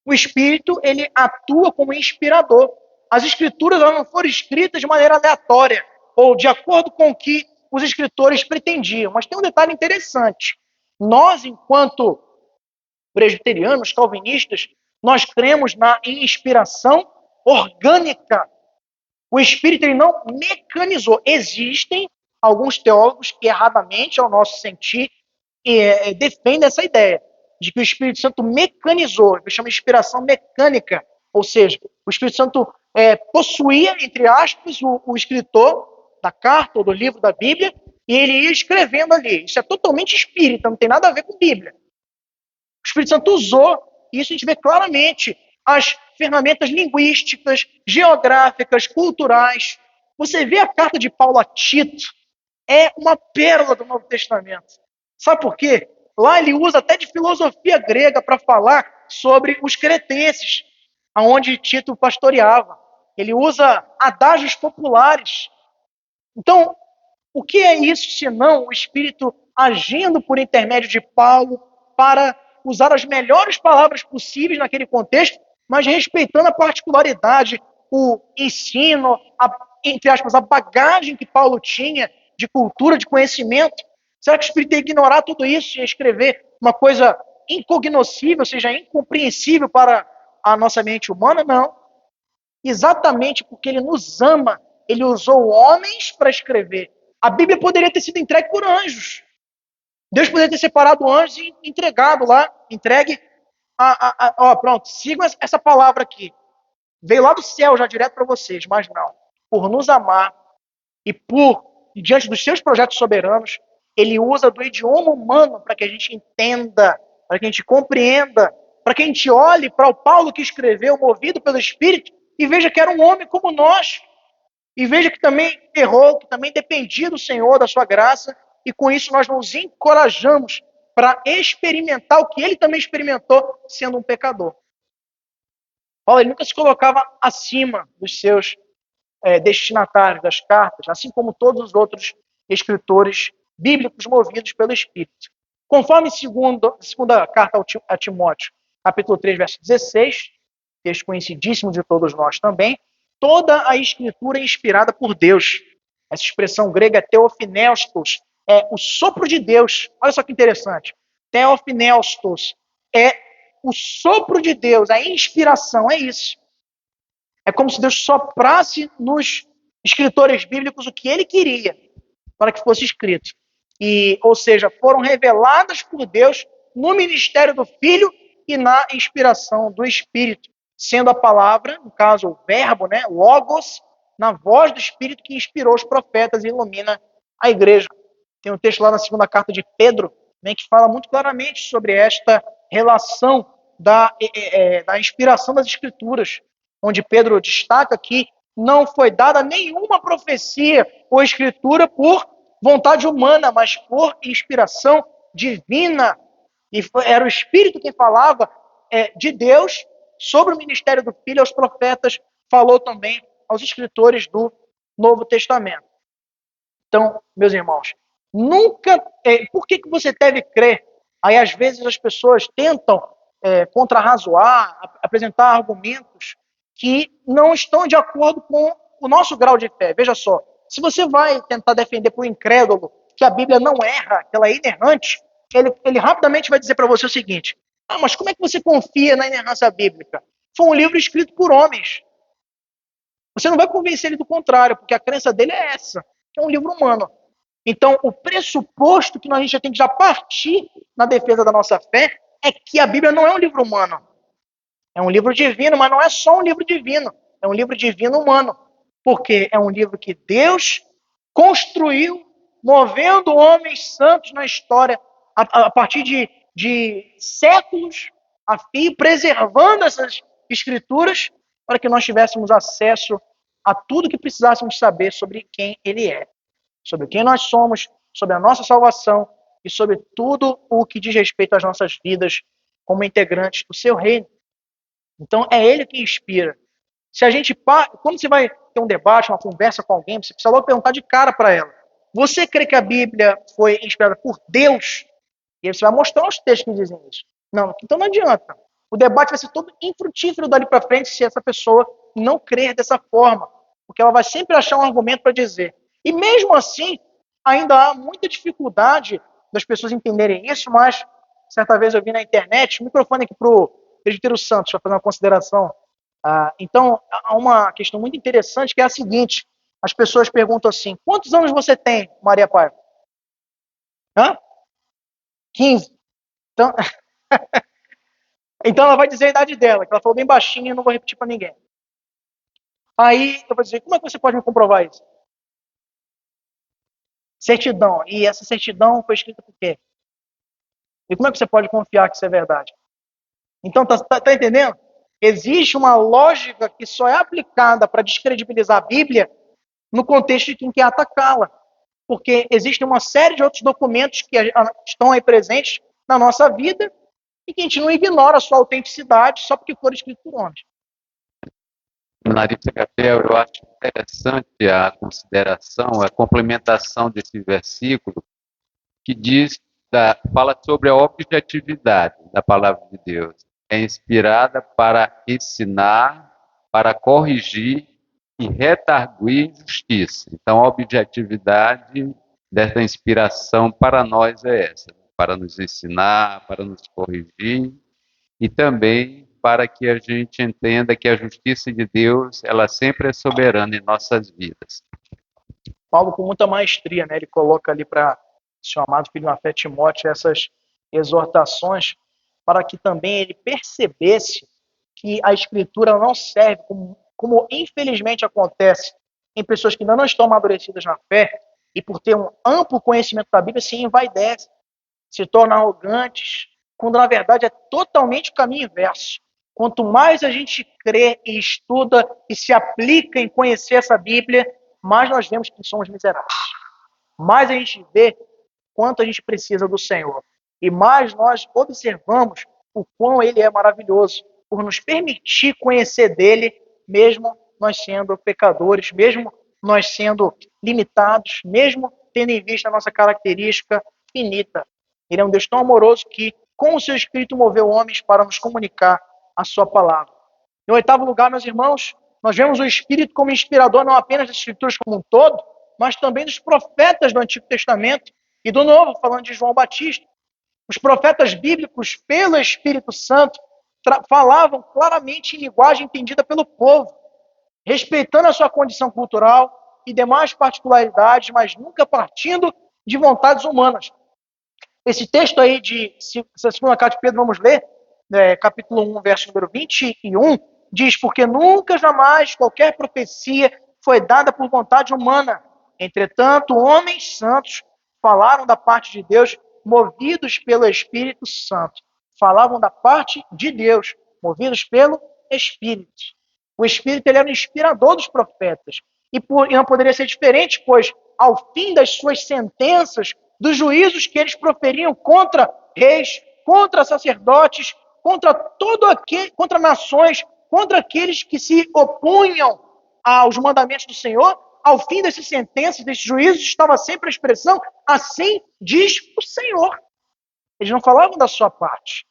O Espírito, ele atua como inspirador. As Escrituras elas não foram escritas de maneira aleatória, ou de acordo com o que os escritores pretendiam. Mas tem um detalhe interessante. Nós, enquanto presbiterianos, calvinistas, nós cremos na inspiração orgânica. O Espírito ele não mecanizou. Existem alguns teólogos que, erradamente, ao nosso sentir, defendem essa ideia de que o Espírito Santo mecanizou, que chama de inspiração mecânica, ou seja, o Espírito Santo possuía, entre aspas, o escritor da carta ou do livro da Bíblia, e ele ia escrevendo ali. Isso é totalmente espírita, não tem nada a ver com Bíblia. O Espírito Santo usou, e isso a gente vê claramente, as ferramentas linguísticas, geográficas, culturais. Você vê a carta de Paulo a Tito, é uma pérola do Novo Testamento. Sabe por quê? Lá ele usa até de filosofia grega para falar sobre os cretenses, aonde Tito pastoreava. Ele usa adágios populares. Então, o que é isso senão o Espírito agindo por intermédio de Paulo para usar as melhores palavras possíveis naquele contexto, mas respeitando a particularidade, o ensino, entre aspas, a bagagem que Paulo tinha de cultura, de conhecimento? Será que o Espírito ia ignorar tudo isso e escrever uma coisa incognoscível, ou seja, incompreensível para a nossa mente humana? Não. Exatamente porque ele nos ama, ele usou homens para escrever. A Bíblia poderia ter sido entregue por anjos. Deus poderia ter separado anjos e entregado lá, entregue, pronto, sigam essa palavra aqui. Veio lá do céu já direto para vocês, mas não. Por nos amar e diante dos seus projetos soberanos, ele usa do idioma humano para que a gente entenda, para que a gente compreenda, para que a gente olhe para o Paulo que escreveu, movido pelo Espírito, e veja que era um homem como nós, e veja que também errou, que também dependia do Senhor, da sua graça, e com isso nós nos encorajamos para experimentar o que ele também experimentou sendo um pecador. Paulo ele nunca se colocava acima dos seus destinatários das cartas, assim como todos os outros escritores bíblicos movidos pelo Espírito. Conforme segunda carta a Timóteo, capítulo 3, verso 16, texto conhecidíssimo de todos nós também, toda a Escritura é inspirada por Deus. Essa expressão grega é theopneustos, é o sopro de Deus. Olha só que interessante. Theopneustos é o sopro de Deus, a inspiração, é isso. É como se Deus soprasse nos escritores bíblicos o que ele queria para que fosse escrito. Ou seja, foram reveladas por Deus no ministério do Filho e na inspiração do Espírito, sendo a palavra, no caso o verbo, logos, na voz do Espírito que inspirou os profetas e ilumina a igreja. Tem um texto lá na segunda carta de Pedro, que fala muito claramente sobre esta relação da inspiração das Escrituras, onde Pedro destaca que não foi dada nenhuma profecia ou escritura por vontade humana, mas por inspiração divina. E era o Espírito quem falava de Deus sobre o ministério do Filho aos profetas, falou também aos escritores do Novo Testamento. Então, meus irmãos, nunca... por que você deve crer? Aí, às vezes, as pessoas tentam contrarrazoar, apresentar argumentos que não estão de acordo com o nosso grau de fé. Veja só, se você vai tentar defender para o incrédulo que a Bíblia não erra, que ela é inerrante, ele rapidamente vai dizer para você o seguinte: mas como é que você confia na inerrância bíblica? Foi um livro escrito por homens. Você não vai convencer ele do contrário, porque a crença dele é essa, que é um livro humano. Então, o pressuposto que a gente já tem que já partir na defesa da nossa fé é que a Bíblia não é um livro humano. É um livro divino, mas não é só um livro divino. É um livro divino humano. Porque é um livro que Deus construiu, movendo homens santos na história, a partir de séculos a fio, preservando essas escrituras para que nós tivéssemos acesso a tudo que precisássemos saber sobre quem Ele é, sobre quem nós somos, sobre a nossa salvação e sobre tudo o que diz respeito às nossas vidas como integrantes do Seu reino. Então, é Ele que inspira. Se a gente, quando você vai ter um debate, uma conversa com alguém, você precisa logo perguntar de cara para ela: você crê que a Bíblia foi inspirada por Deus? E aí você vai mostrar os textos que dizem isso. Não, então não adianta. O debate vai ser todo infrutífero dali para frente se essa pessoa não crer dessa forma, porque ela vai sempre achar um argumento para dizer. E mesmo assim, ainda há muita dificuldade das pessoas entenderem isso, mas certa vez eu vi na internet, microfone aqui para o presbítero Santos, para fazer uma consideração. Então, há uma questão muito interessante que é a seguinte: as pessoas perguntam assim, quantos anos você tem, Maria Paiva? 15. Então, então ela vai dizer a idade dela, que ela falou bem baixinho e não vou repetir para ninguém. Aí eu vou dizer, como é que você pode me comprovar isso? Certidão. E essa certidão foi escrita por quê? E como é que você pode confiar que isso é verdade? Então, tá entendendo? Existe uma lógica que só é aplicada para descredibilizar a Bíblia no contexto de quem quer atacá-la. Porque existe uma série de outros documentos que estão aí presentes na nossa vida e que a gente não ignora a sua autenticidade só porque foram escritos por homens. Larissa Gabriel, eu acho interessante a consideração, a complementação desse versículo que fala sobre a objetividade da palavra de Deus. É inspirada para ensinar, para corrigir e redarguir justiça. Então, a objetividade dessa inspiração para nós é essa, para nos ensinar, para nos corrigir e também para que a gente entenda que a justiça de Deus, ela sempre é soberana em nossas vidas. Paulo, com muita maestria, né, ele coloca ali para seu amado filho na fé Timóteo essas exortações para que também ele percebesse que a Escritura não serve, como infelizmente acontece em pessoas que ainda não estão amadurecidas na fé e por ter um amplo conhecimento da Bíblia, se envaidecem, se tornam arrogantes, quando na verdade é totalmente o caminho inverso. Quanto mais a gente crê e estuda e se aplica em conhecer essa Bíblia, mais nós vemos que somos miseráveis. Mais a gente vê quanto a gente precisa do Senhor. E mais nós observamos o quão Ele é maravilhoso, por nos permitir conhecer dele, mesmo nós sendo pecadores, mesmo nós sendo limitados, mesmo tendo em vista a nossa característica finita. Ele é um Deus tão amoroso que, com o seu Espírito, moveu homens para nos comunicar a sua palavra. Em oitavo lugar, meus irmãos, nós vemos o Espírito como inspirador não apenas das Escrituras como um todo, mas também dos profetas do Antigo Testamento e do Novo, falando de João Batista. Os profetas bíblicos, pelo Espírito Santo, falavam claramente em linguagem entendida pelo povo, respeitando a sua condição cultural e demais particularidades, mas nunca partindo de vontades humanas. Esse texto aí essa segunda carta de Pedro, vamos ler, capítulo 1, verso número 21, diz, porque nunca, jamais, qualquer profecia foi dada por vontade humana. Entretanto, homens santos falaram da parte de Deus, movidos pelo Espírito Santo. Falavam da parte de Deus, movidos pelo Espírito. O Espírito, ele era o inspirador dos profetas. E não poderia ser diferente, pois, ao fim das suas sentenças, dos juízos que eles proferiam contra reis, contra sacerdotes, contra nações, contra aqueles que se opunham aos mandamentos do Senhor, ao fim dessas sentenças, desses juízos, estava sempre a expressão, assim diz o Senhor. Eles não falavam da sua parte.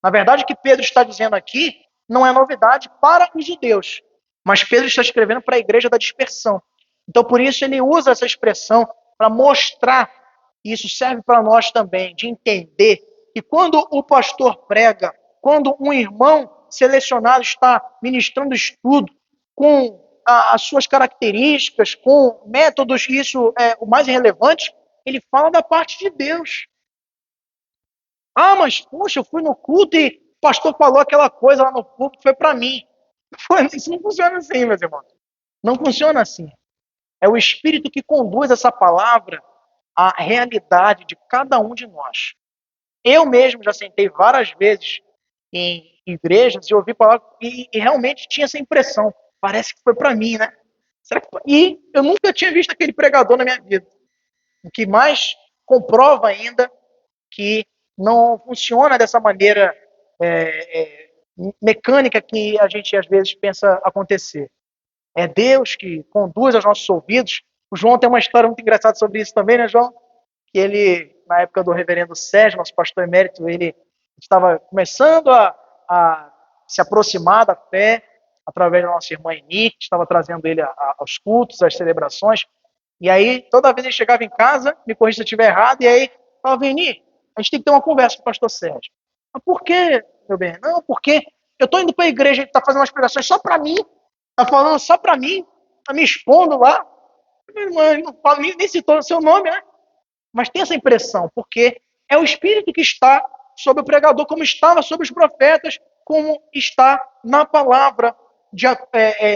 Na verdade, o que Pedro está dizendo aqui não é novidade para os judeus, mas Pedro está escrevendo para a igreja da dispersão. Então, por isso, ele usa essa expressão para mostrar, e isso serve para nós também, de entender que quando o pastor prega, quando um irmão selecionado está ministrando estudo com as suas características, com métodos, isso é o mais relevante, ele fala da parte de Deus. Mas, poxa, eu fui no culto e o pastor falou aquela coisa lá no culto, foi para mim. Isso não funciona assim, meus irmãos. Não funciona assim. É o Espírito que conduz essa palavra à realidade de cada um de nós. Eu mesmo já sentei várias vezes em igrejas e ouvi palavras e realmente tinha essa impressão. Parece que foi para mim, né? E eu nunca tinha visto aquele pregador na minha vida. O que mais comprova ainda que não funciona dessa maneira mecânica que a gente às vezes pensa acontecer. É Deus que conduz aos nossos ouvidos. O João tem uma história muito engraçada sobre isso também, né, João? Que ele, na época do reverendo Sérgio, nosso pastor emérito, ele estava começando a se aproximar da fé através da nossa irmã Enique, estava trazendo ele aos cultos, às celebrações. E aí, toda vez ele chegava em casa, me corrija se eu estiver errado, e aí, falava, Vini, a gente tem que ter uma conversa com o pastor Sérgio. Mas por quê, meu bem? Não, porque eu estou indo para a igreja, ele está fazendo umas pregações só para mim, está falando só para mim, está me expondo lá. Ele não fala, nem citou o seu nome, né? Mas tem essa impressão, porque é o Espírito que está sobre o pregador, como estava sobre os profetas, como está na palavra,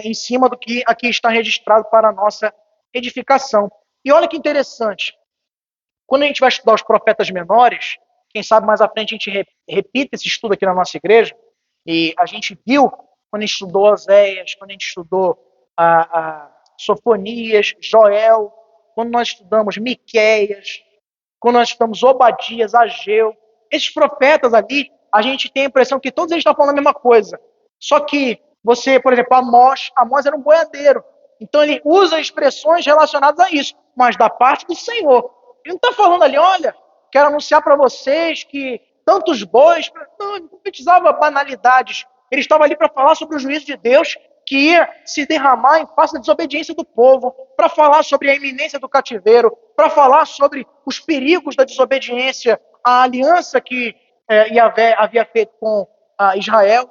em cima do que aqui está registrado para a nossa edificação. E olha que interessante, quando a gente vai estudar os profetas menores, quem sabe mais à frente a gente repita esse estudo aqui na nossa igreja, e a gente viu, quando a gente estudou Oséias, quando a gente estudou a Sofonias, Joel, quando nós estudamos Miqueias, quando nós estudamos Obadias, Ageu, esses profetas ali, a gente tem a impressão que todos eles estão falando a mesma coisa. Só que você, por exemplo, Amós era um boiadeiro. Então ele usa expressões relacionadas a isso, mas da parte do Senhor. Ele não está falando ali, olha, quero anunciar para vocês que tantos bois... Não, ele profetizava banalidades. Ele estava ali para falar sobre o juízo de Deus que ia se derramar em face da desobediência do povo, para falar sobre a iminência do cativeiro, para falar sobre os perigos da desobediência, a aliança que Yahvé havia feito com Israel.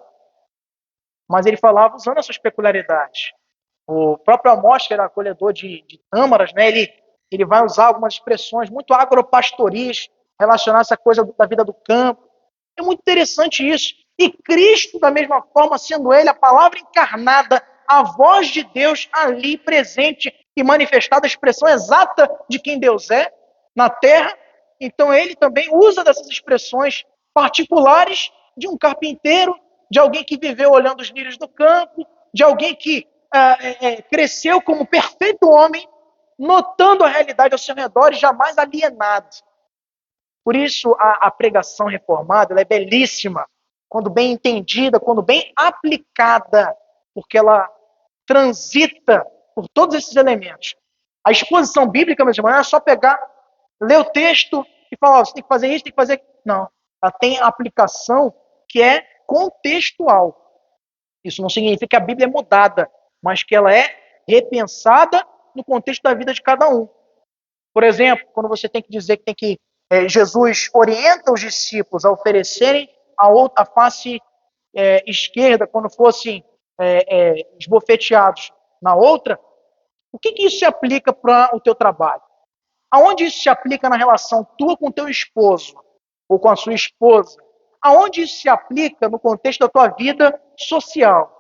Mas ele falava usando essas peculiaridades. O próprio Amós, que era acolhedor de tâmaras, né, ele vai usar algumas expressões muito agropastoris relacionadas a essa coisa da vida do campo. É muito interessante isso. E Cristo, da mesma forma, sendo ele a palavra encarnada, a voz de Deus ali presente e manifestada, a expressão exata de quem Deus é na terra, então ele também usa dessas expressões particulares de um carpinteiro, de alguém que viveu olhando os lírios do campo, de alguém que cresceu como perfeito homem, notando a realidade ao seu redor e jamais alienado. Por isso, a pregação reformada ela é belíssima, quando bem entendida, quando bem aplicada, porque ela transita por todos esses elementos. A exposição bíblica, meus irmãos, não é só pegar, ler o texto e falar, você tem que fazer isso, tem que fazer aquilo. Não, ela tem a aplicação que é contextual. Isso não significa que a Bíblia é mudada, mas que ela é repensada no contexto da vida de cada um. Por exemplo, quando você tem que dizer que Jesus orienta os discípulos a oferecerem a face esquerda quando fossem esbofeteados na outra, o que isso se aplica para o teu trabalho? Aonde isso se aplica na relação tua com o teu esposo ou com a sua esposa? Aonde isso se aplica no contexto da tua vida social?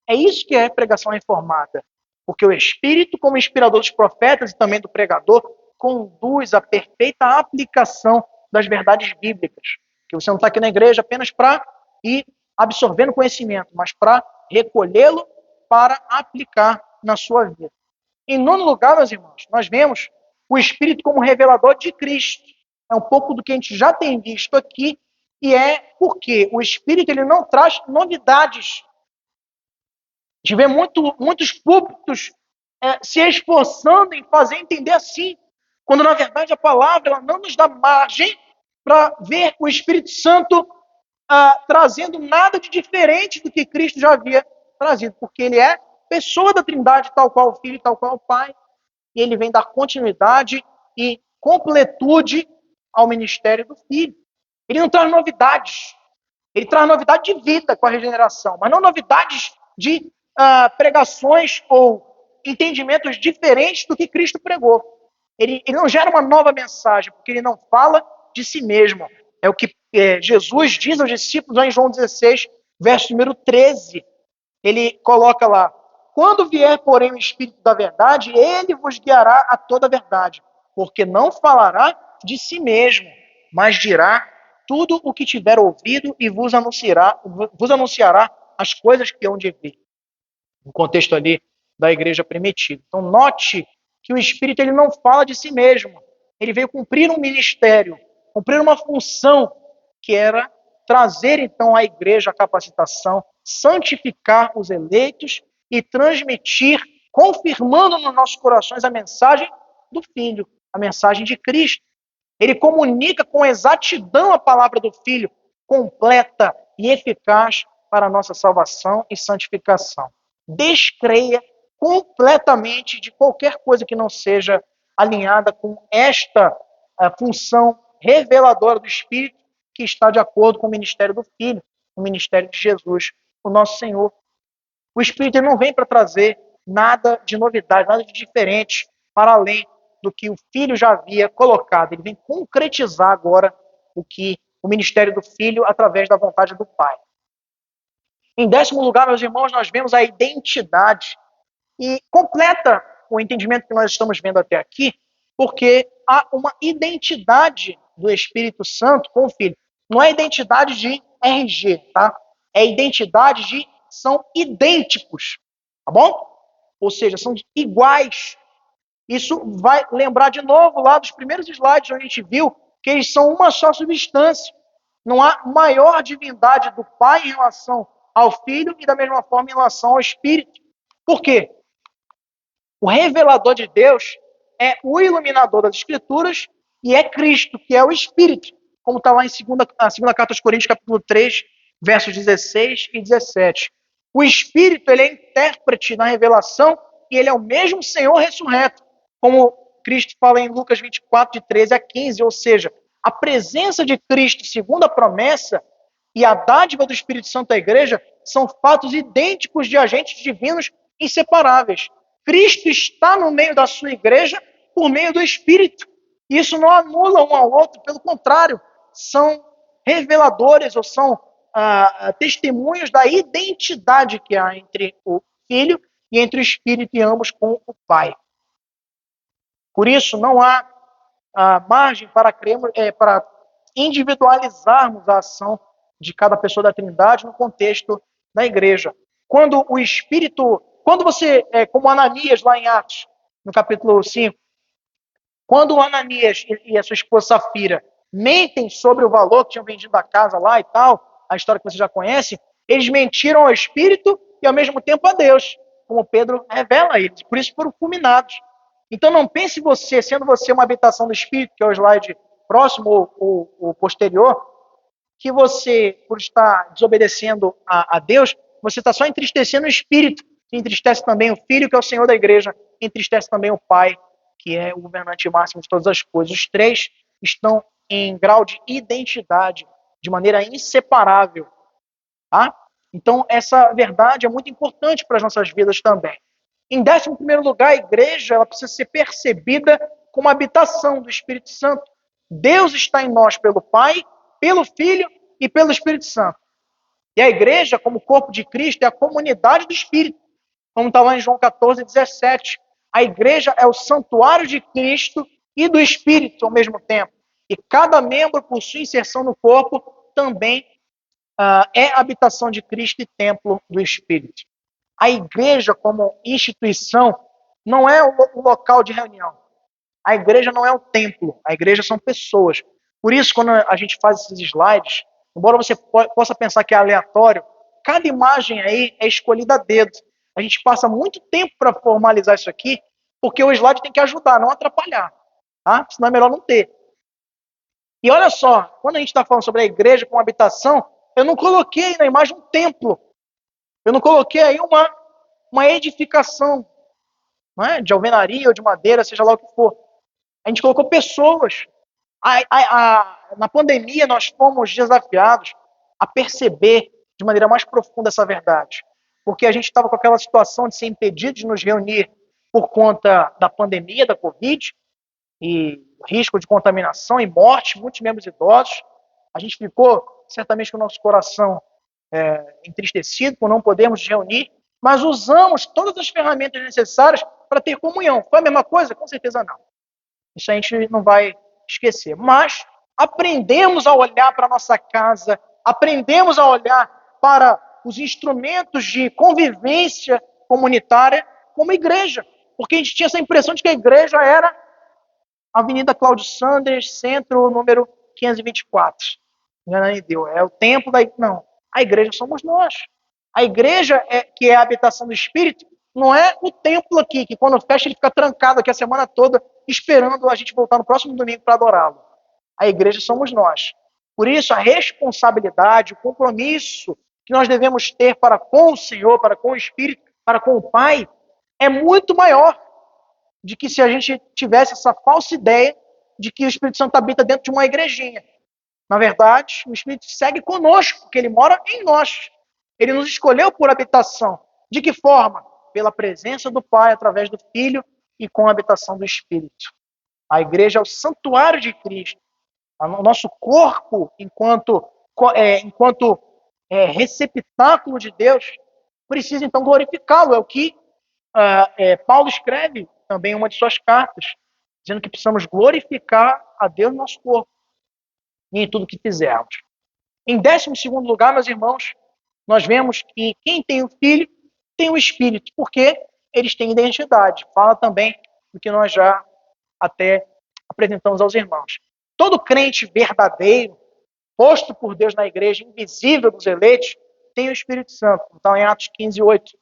É isso que é pregação reformada. Porque o Espírito, como inspirador dos profetas e também do pregador, conduz à perfeita aplicação das verdades bíblicas. Que você não está aqui na igreja apenas para ir absorvendo conhecimento, mas para recolhê-lo para aplicar na sua vida. Em nono lugar, meus irmãos, nós vemos o Espírito como revelador de Cristo. É um pouco do que a gente já tem visto aqui, e é porque o Espírito ele não traz novidades. A gente vê muitos púlpitos se esforçando em fazer entender assim, quando na verdade a palavra ela não nos dá margem para ver o Espírito Santo trazendo nada de diferente do que Cristo já havia trazido, porque ele é pessoa da Trindade, tal qual o Filho, tal qual o Pai, e ele vem dar continuidade e completude ao ministério do Filho. Ele não traz novidades, ele traz novidade de vida com a regeneração, mas não novidades de pregações ou entendimentos diferentes do que Cristo pregou. Ele não gera uma nova mensagem, porque ele não fala de si mesmo. É o que Jesus diz aos discípulos em João 16, verso número 13. Ele coloca lá, quando vier, porém, o Espírito da verdade, ele vos guiará a toda a verdade, porque não falará de si mesmo, mas dirá tudo o que tiver ouvido e vos anunciará as coisas que hão de vir. No contexto ali da igreja primitiva. Então, note que o Espírito ele não fala de si mesmo. Ele veio cumprir um ministério, cumprir uma função que era trazer, então, à igreja a capacitação, santificar os eleitos e transmitir, confirmando nos nossos corações a mensagem do Filho, a mensagem de Cristo. Ele comunica com exatidão a palavra do Filho, completa e eficaz para a nossa salvação e santificação. Descreia completamente de qualquer coisa que não seja alinhada com esta função reveladora do Espírito, que está de acordo com o ministério do Filho, o ministério de Jesus, o nosso Senhor. O Espírito ele não vem para trazer nada de novidade, nada de diferente, para além do que o Filho já havia colocado. Ele vem concretizar agora o ministério do Filho através da vontade do Pai. Em 10º lugar, meus irmãos, nós vemos a identidade. E completa o entendimento que nós estamos vendo até aqui, porque há uma identidade do Espírito Santo com o Filho. Não é identidade de RG, tá? É identidade de são idênticos, tá bom? Ou seja, são iguais. Isso vai lembrar de novo lá dos primeiros slides onde a gente viu que eles são uma só substância. Não há maior divindade do Pai em relação ao Filho e da mesma forma em relação ao Espírito. Por quê? O revelador de Deus é o iluminador das Escrituras e é Cristo, que é o Espírito, como está lá em a segunda carta aos Coríntios, capítulo 3, versos 16 e 17. O Espírito ele é intérprete na revelação e ele é o mesmo Senhor ressurreto, como Cristo fala em Lucas 24, de 13 a 15, ou seja, a presença de Cristo, segundo a promessa, e a dádiva do Espírito Santo à igreja são fatos idênticos de agentes divinos inseparáveis. Cristo está no meio da sua igreja por meio do Espírito. Isso não anula um ao outro, pelo contrário, são reveladores ou são testemunhos da identidade que há entre o Filho e entre o Espírito e ambos com o Pai. Por isso, não há margem para individualizarmos a ação de cada pessoa da Trindade no contexto da igreja. Quando o Espírito, quando você, como Ananias lá em Atos, no capítulo 5, quando o Ananias e a sua esposa Safira mentem sobre o valor que tinham vendido a casa lá e tal, a história que você já conhece, eles mentiram ao Espírito e ao mesmo tempo a Deus, como Pedro revela a eles, por isso foram fulminados. Então não pense você, sendo você uma habitação do Espírito, que é o slide próximo ou posterior, que você, por estar desobedecendo a Deus, você está só entristecendo o Espírito, que entristece também o Filho, que é o Senhor da igreja, entristece também o Pai, que é o governante máximo de todas as coisas. Os três estão em grau de identidade, de maneira inseparável. Tá? Então, essa verdade é muito importante para as nossas vidas também. Em 11º lugar, a igreja ela precisa ser percebida como habitação do Espírito Santo. Deus está em nós pelo Pai, pelo Filho e pelo Espírito Santo. E a igreja, como corpo de Cristo, é a comunidade do Espírito, como está lá em João 14, 17. A igreja é o santuário de Cristo e do Espírito ao mesmo tempo. E cada membro, por sua inserção no corpo, também é habitação de Cristo e templo do Espírito. A igreja, como instituição, não é o local de reunião. A igreja não é o templo. A igreja são pessoas. Por isso, quando a gente faz esses slides, embora você possa pensar que é aleatório, cada imagem aí é escolhida a dedo. A gente passa muito tempo para formalizar isso aqui, porque o slide tem que ajudar, não atrapalhar. Tá? Senão é melhor não ter. E olha só, quando a gente está falando sobre a igreja como habitação, eu não coloquei na imagem um templo. Eu não coloquei aí uma edificação, não é? De alvenaria ou de madeira, seja lá o que for. A gente colocou pessoas. Na pandemia, nós fomos desafiados a perceber de maneira mais profunda essa verdade. Porque a gente estava com aquela situação de ser impedido de nos reunir por conta da pandemia, da Covid, e risco de contaminação e morte, muitos membros idosos. A gente ficou, certamente, com o nosso coração entristecido por não podermos nos reunir, mas usamos todas as ferramentas necessárias para ter comunhão. Foi a mesma coisa? Com certeza não. Isso a gente não vai esquecer. Mas aprendemos a olhar para a nossa casa, aprendemos a olhar para os instrumentos de convivência comunitária como igreja. Porque a gente tinha essa impressão de que a igreja era Avenida Cláudio Sanders, centro número 524. Não é o templo da... Não, a igreja somos nós. A igreja, que é a habitação do Espírito, não é o templo aqui, que quando fecha ele fica trancado aqui a semana toda, esperando a gente voltar no próximo domingo para adorá-lo. A igreja somos nós. Por isso, a responsabilidade, o compromisso que nós devemos ter para com o Senhor, para com o Espírito, para com o Pai, é muito maior. de que se a gente tivesse essa falsa ideia de que o Espírito Santo habita dentro de uma igrejinha. Na verdade, o Espírito segue conosco, porque ele mora em nós. Ele nos escolheu por habitação. De que forma? Pela presença do Pai, através do Filho e com a habitação do Espírito. A igreja é o santuário de Cristo. O nosso corpo, enquanto receptáculo de Deus, precisa então glorificá-lo. É o que Paulo escreve também em uma de suas cartas, dizendo que precisamos glorificar a Deus no nosso corpo e em tudo que fizermos. Em 12º lugar, meus irmãos, nós vemos que quem tem o Filho tem o Espírito, porque eles têm identidade. Fala também do que nós já até apresentamos aos irmãos. Todo crente verdadeiro, posto por Deus na igreja, invisível dos eleitos, tem o Espírito Santo. Então, em Atos 15:8,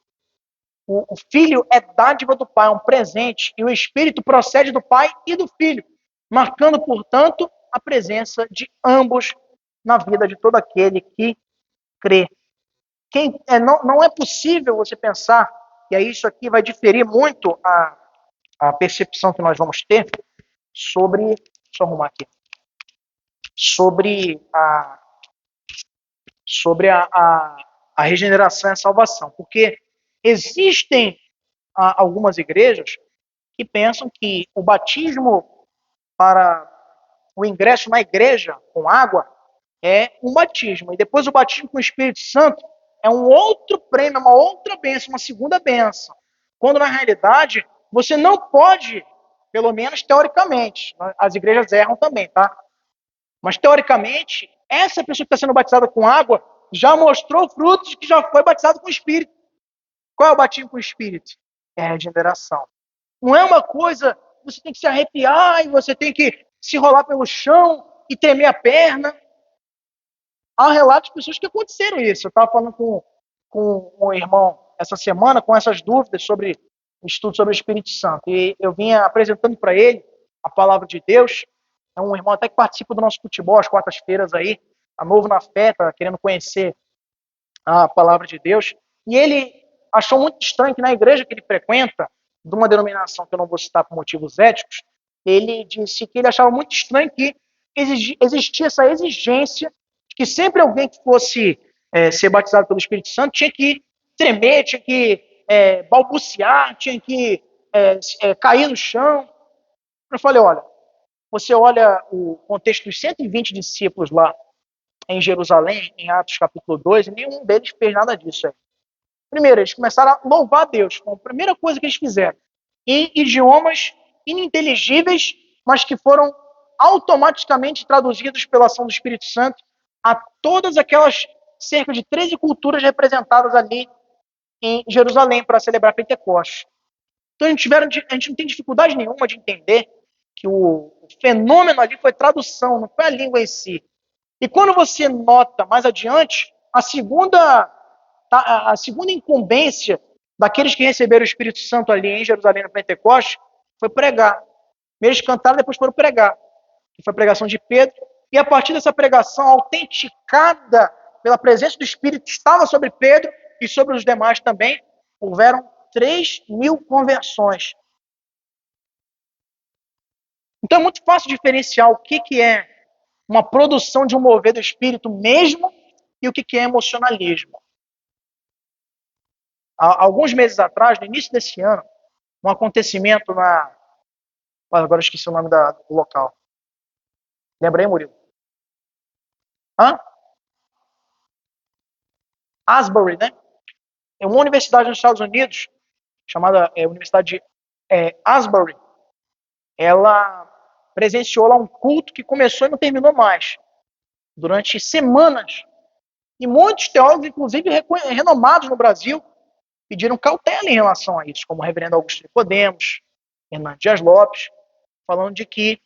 o Filho é dádiva do Pai, é um presente, e o Espírito procede do Pai e do Filho, marcando, portanto, a presença de ambos na vida de todo aquele que crê. Não é possível você pensar, e aí isso aqui vai diferir muito a percepção que nós vamos ter sobre, deixa eu arrumar aqui, sobre a regeneração e a salvação, porque existem algumas igrejas que pensam que o batismo para o ingresso na igreja com água é um batismo, e depois o batismo com o Espírito Santo é um outro prêmio, uma outra bênção, uma segunda bênção. Quando na realidade você não pode, pelo menos teoricamente, as igrejas erram também, tá? Mas teoricamente, essa pessoa que está sendo batizada com água já mostrou frutos de que já foi batizado com o Espírito. Qual é o batismo com o Espírito? É a regeneração. Não é uma coisa, você tem que se arrepiar e você tem que se rolar pelo chão e tremer a perna. Há relatos de pessoas que aconteceram isso. Eu estava falando com um irmão essa semana com essas dúvidas sobre o estudo sobre o Espírito Santo. E eu vinha apresentando para ele a palavra de Deus. É um irmão até que participa do nosso futebol às quartas-feiras aí, tá novo na fé, tá querendo conhecer a palavra de Deus. E ele achou muito estranho que na igreja que ele frequenta, de uma denominação que eu não vou citar por motivos éticos, ele disse que ele achava muito estranho que existia essa exigência de que sempre alguém que fosse ser batizado pelo Espírito Santo tinha que tremer, tinha que balbuciar, tinha que cair no chão. Eu falei, olha, você olha o contexto dos 120 discípulos lá em Jerusalém, em Atos capítulo 2, e nenhum deles fez nada disso aí. Primeiro, eles começaram a louvar a Deus, foi a primeira coisa que eles fizeram, em idiomas ininteligíveis, mas que foram automaticamente traduzidos pela ação do Espírito Santo a todas aquelas cerca de 13 culturas representadas ali em Jerusalém para celebrar Pentecostes. Então a gente não tem dificuldade nenhuma de entender que o fenômeno ali foi tradução, não foi a língua em si. E quando você nota mais adiante, a segunda incumbência daqueles que receberam o Espírito Santo ali em Jerusalém no Pentecostes foi pregar. Eles cantaram, depois foram pregar. Que foi a pregação de Pedro. E a partir dessa pregação autenticada pela presença do Espírito, estava sobre Pedro e sobre os demais também, houveram 3.000 conversões. Então é muito fácil diferenciar o que é uma produção de um mover do Espírito mesmo e o que é emocionalismo. Há alguns meses atrás, no início desse ano, um acontecimento agora eu esqueci o nome do local. Lembra aí, Murilo? Asbury, né? É uma universidade nos Estados Unidos, chamada Universidade de Asbury. Ela presenciou lá um culto que começou e não terminou mais, durante semanas. E muitos teólogos, inclusive renomados no Brasil, pediram cautela em relação a isso, como o reverendo Augusto Nicodemos, Hernando Dias Lopes, falando de que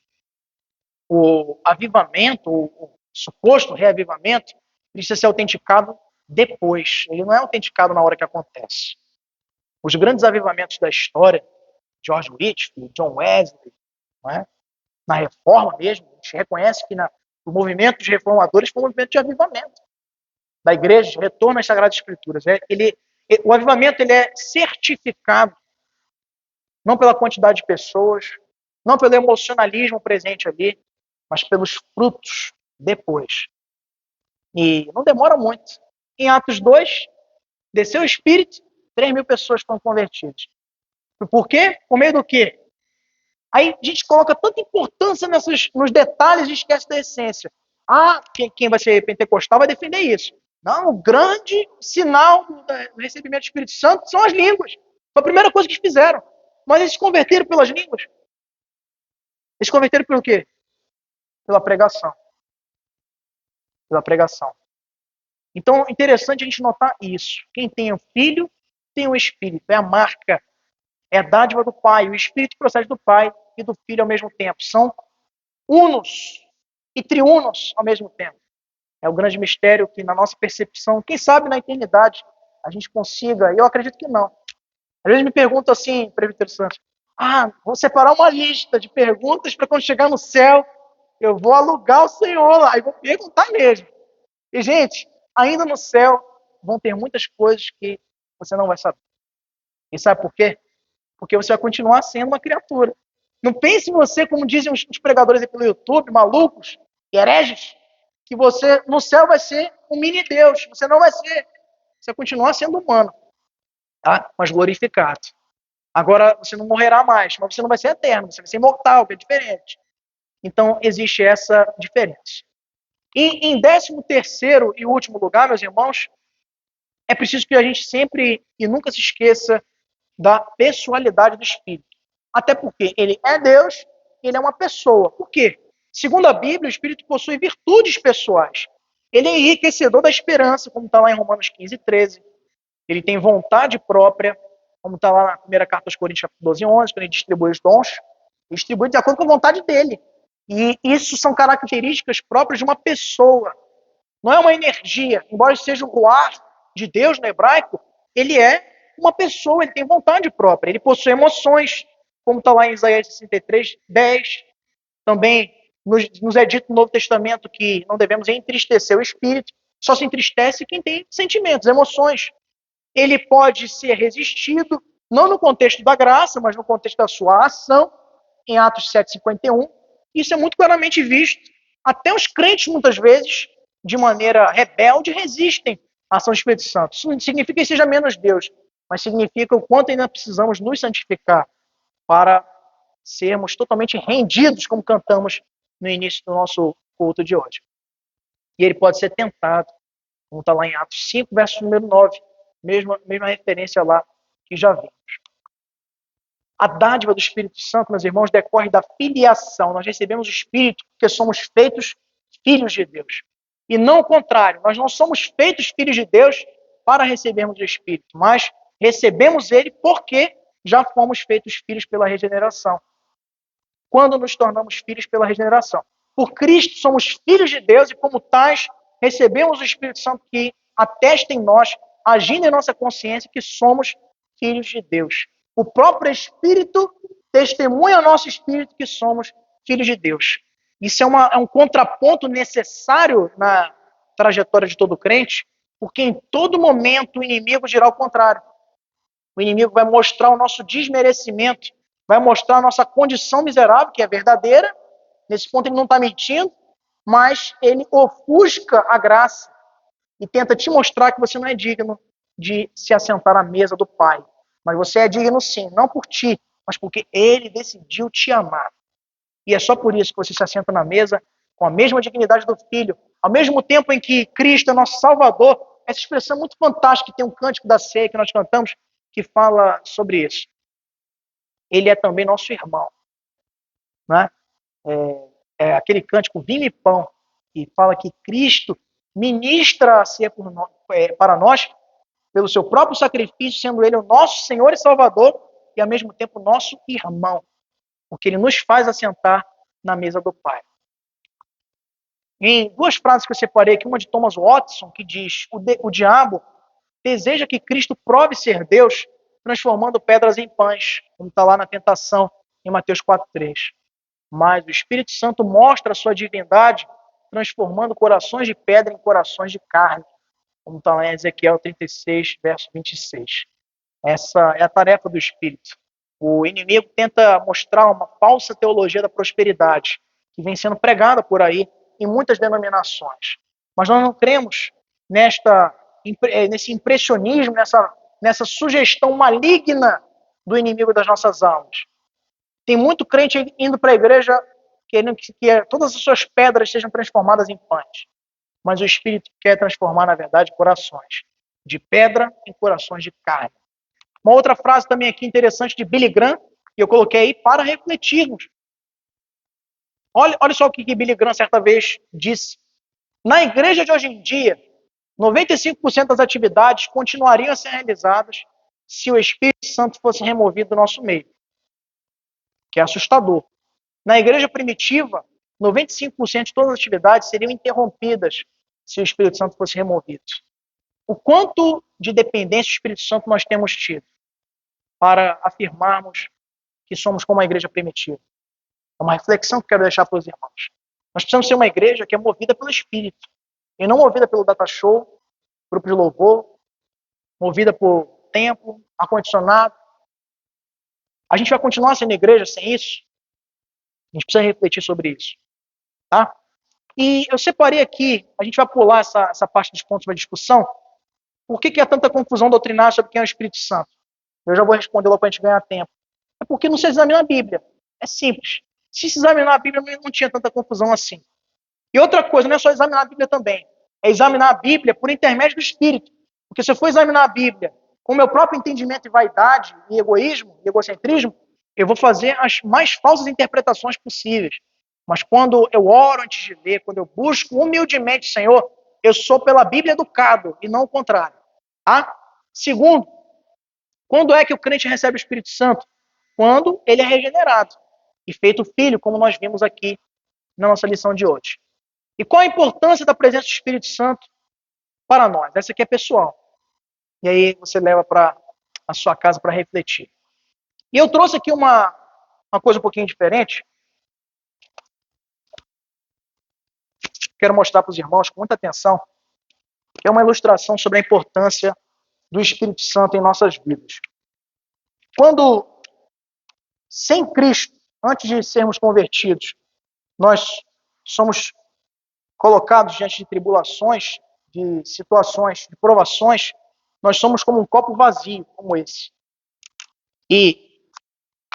o avivamento, o suposto reavivamento, precisa ser autenticado depois. Ele não é autenticado na hora que acontece. Os grandes avivamentos da história, George Whitefield, John Wesley, não é? Na Reforma mesmo, a gente reconhece que o movimento dos reformadores foi um movimento de avivamento da igreja, de retorno às Sagradas Escrituras. O avivamento ele é certificado não pela quantidade de pessoas, não pelo emocionalismo presente ali, mas pelos frutos depois. E não demora muito. Em Atos 2, desceu o Espírito, 3.000 pessoas foram convertidas. Por quê? Por meio do quê? Aí a gente coloca tanta importância nos detalhes e esquece da essência. Ah, quem vai ser pentecostal vai defender isso. Não, o grande sinal do recebimento do Espírito Santo são as línguas. Foi a primeira coisa que eles fizeram. Mas eles se converteram pelas línguas. Eles se converteram pelo quê? Pela pregação. Pela pregação. Então, é interessante a gente notar isso. Quem tem o Filho, tem o Espírito. É a marca. É a dádiva do Pai. O Espírito procede do Pai e do Filho ao mesmo tempo. São unos e triunos ao mesmo tempo. É o grande mistério que, na nossa percepção, quem sabe na eternidade, a gente consiga, e eu acredito que não. Às vezes me perguntam assim, presbítero Santos, vou separar uma lista de perguntas para quando chegar no céu, eu vou alugar o Senhor lá e vou perguntar mesmo. E, gente, ainda no céu vão ter muitas coisas que você não vai saber. E sabe por quê? Porque você vai continuar sendo uma criatura. Não pense em você, como dizem os pregadores aí pelo YouTube, malucos, hereges, que você no céu vai ser um mini-deus. Você não vai ser. Você vai continuar sendo humano, tá? Mas glorificado. Agora, você não morrerá mais, mas você não vai ser eterno, você vai ser imortal, que é diferente. Então, existe essa diferença. E em 13º e último lugar, meus irmãos, é preciso que a gente sempre e nunca se esqueça da pessoalidade do Espírito. Até porque ele é Deus, ele é uma pessoa. Por quê? Segundo a Bíblia, o Espírito possui virtudes pessoais. Ele é enriquecedor da esperança, como está lá em Romanos 15:13. Ele tem vontade própria, como está lá na primeira carta aos Coríntios 12:11, quando ele distribui os dons. Ele distribui de acordo com a vontade dele. E isso são características próprias de uma pessoa. Não é uma energia. Embora seja o ruar de Deus no hebraico, ele é uma pessoa, ele tem vontade própria. Ele possui emoções, como está lá em Isaías 63:10. Também nos é dito no Novo Testamento que não devemos entristecer o espírito. Só se entristece quem tem sentimentos, emoções. Ele pode ser resistido, não no contexto da graça, mas no contexto da sua ação, em Atos 7:51. Isso é muito claramente visto. Até os crentes, muitas vezes, de maneira rebelde, resistem à ação do Espírito Santo. Isso não significa que seja menos Deus, mas significa o quanto ainda precisamos nos santificar para sermos totalmente rendidos, como cantamos no início do nosso culto de hoje. E ele pode ser tentado, como está lá em Atos 5, verso número 9, mesma referência lá que já vimos. A dádiva do Espírito Santo, meus irmãos, decorre da filiação. Nós recebemos o Espírito porque somos feitos filhos de Deus. E não o contrário, nós não somos feitos filhos de Deus para recebermos o Espírito, mas recebemos ele porque já fomos feitos filhos pela regeneração. Quando nos tornamos filhos pela regeneração. Por Cristo somos filhos de Deus e, como tais, recebemos o Espírito Santo que atesta em nós, agindo em nossa consciência, que somos filhos de Deus. O próprio Espírito testemunha ao nosso Espírito que somos filhos de Deus. Isso é um contraponto necessário na trajetória de todo crente, porque em todo momento o inimigo dirá o contrário. O inimigo vai mostrar o nosso desmerecimento, vai mostrar a nossa condição miserável, que é verdadeira. Nesse ponto ele não está mentindo, mas ele ofusca a graça e tenta te mostrar que você não é digno de se assentar à mesa do Pai. Mas você é digno sim, não por ti, mas porque ele decidiu te amar. E é só por isso que você se assenta na mesa com a mesma dignidade do Filho, ao mesmo tempo em que Cristo é nosso Salvador. Essa expressão é muito fantástica, que tem um cântico da ceia que nós cantamos, que fala sobre isso. Ele é também nosso irmão. Né? É aquele cântico Vinho e Pão, que fala que Cristo ministra a ceia para nós, pelo seu próprio sacrifício, sendo ele o nosso Senhor e Salvador, e ao mesmo tempo nosso irmão, porque ele nos faz assentar na mesa do Pai. Em duas frases que eu separei aqui, uma de Thomas Watson, que diz: o diabo deseja que Cristo prove ser Deus, transformando pedras em pães, como está lá na tentação, em Mateus 4:3. Mas o Espírito Santo mostra a sua divindade, transformando corações de pedra em corações de carne, como está lá em Ezequiel 36, verso 26. Essa é a tarefa do Espírito. O inimigo tenta mostrar uma falsa teologia da prosperidade, que vem sendo pregada por aí em muitas denominações. Mas nós não cremos nesse impressionismo, nessa sugestão maligna do inimigo das nossas almas. Tem muito crente indo para a igreja querendo que todas as suas pedras sejam transformadas em pães. Mas o Espírito quer transformar, na verdade, corações de pedra em corações de carne. Uma outra frase também aqui interessante de Billy Graham, que eu coloquei aí para refletirmos. Olha só o que Billy Graham certa vez disse. Na igreja de hoje em dia, 95% das atividades continuariam a ser realizadas se o Espírito Santo fosse removido do nosso meio. Que é assustador. Na igreja primitiva, 95% de todas as atividades seriam interrompidas se o Espírito Santo fosse removido. O quanto de dependência do Espírito Santo nós temos tido para afirmarmos que somos como a igreja primitiva? É uma reflexão que eu quero deixar para os irmãos. Nós precisamos ser uma igreja que é movida pelo Espírito, e não movida pelo data show, grupo de louvor, movida por templo, ar-condicionado. A gente vai continuar sendo igreja sem isso? A gente precisa refletir sobre isso. Tá? E eu separei aqui, a gente vai pular essa parte dos pontos da discussão. Por que há tanta confusão doutrinária sobre quem é o Espírito Santo? Eu já vou responder logo para a gente ganhar tempo. É porque não se examina a Bíblia. É simples. Se examinar a Bíblia, não tinha tanta confusão assim. E outra coisa, não é só examinar a Bíblia também. É examinar a Bíblia por intermédio do Espírito. Porque se eu for examinar a Bíblia com o meu próprio entendimento e vaidade, e egoísmo, e egocentrismo, eu vou fazer as mais falsas interpretações possíveis. Mas quando eu oro antes de ler, quando eu busco humildemente, Senhor, eu sou pela Bíblia educado, e não o contrário. Tá? Segundo, quando é que o crente recebe o Espírito Santo? Quando ele é regenerado e feito filho, como nós vimos aqui na nossa lição de hoje. E qual a importância da presença do Espírito Santo para nós? Essa aqui é pessoal. E aí você leva para a sua casa para refletir. E eu trouxe aqui uma coisa um pouquinho diferente. Quero mostrar para os irmãos com muita atenção. É uma ilustração sobre a importância do Espírito Santo em nossas vidas. Quando, sem Cristo, antes de sermos convertidos, nós somos colocados diante de tribulações, de situações, de provações, nós somos como um copo vazio, como esse. E,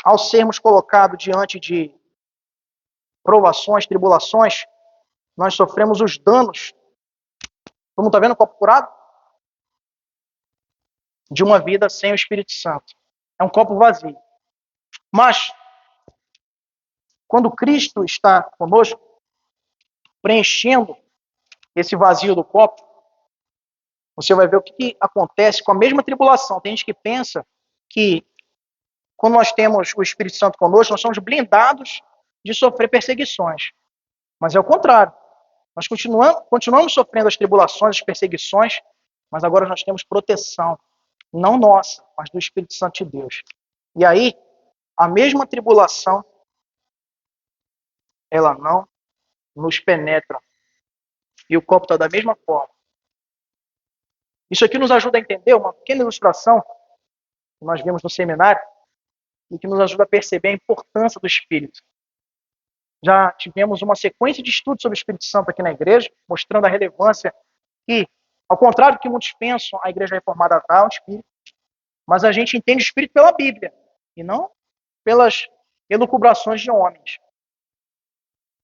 ao sermos colocados diante de provações, tribulações, nós sofremos os danos. Todo mundo está vendo o copo furado? De uma vida sem o Espírito Santo. É um copo vazio. Mas, quando Cristo está conosco, preenchendo esse vazio do copo, você vai ver o que acontece com a mesma tribulação. Tem gente que pensa que quando nós temos o Espírito Santo conosco, nós somos blindados de sofrer perseguições. Mas é o contrário. Nós continuamos sofrendo as tribulações, as perseguições, mas agora nós temos proteção. Não nossa, mas do Espírito Santo de Deus. E aí, a mesma tribulação, ela não nos penetra. E o copo está da mesma forma. Isso aqui nos ajuda a entender uma pequena ilustração que nós vimos no seminário e que nos ajuda a perceber a importância do Espírito. Já tivemos uma sequência de estudos sobre o Espírito Santo aqui na igreja, mostrando a relevância que, ao contrário do que muitos pensam, a igreja reformada dá ao Espírito, mas a gente entende o Espírito pela Bíblia e não pelas elucubrações de homens.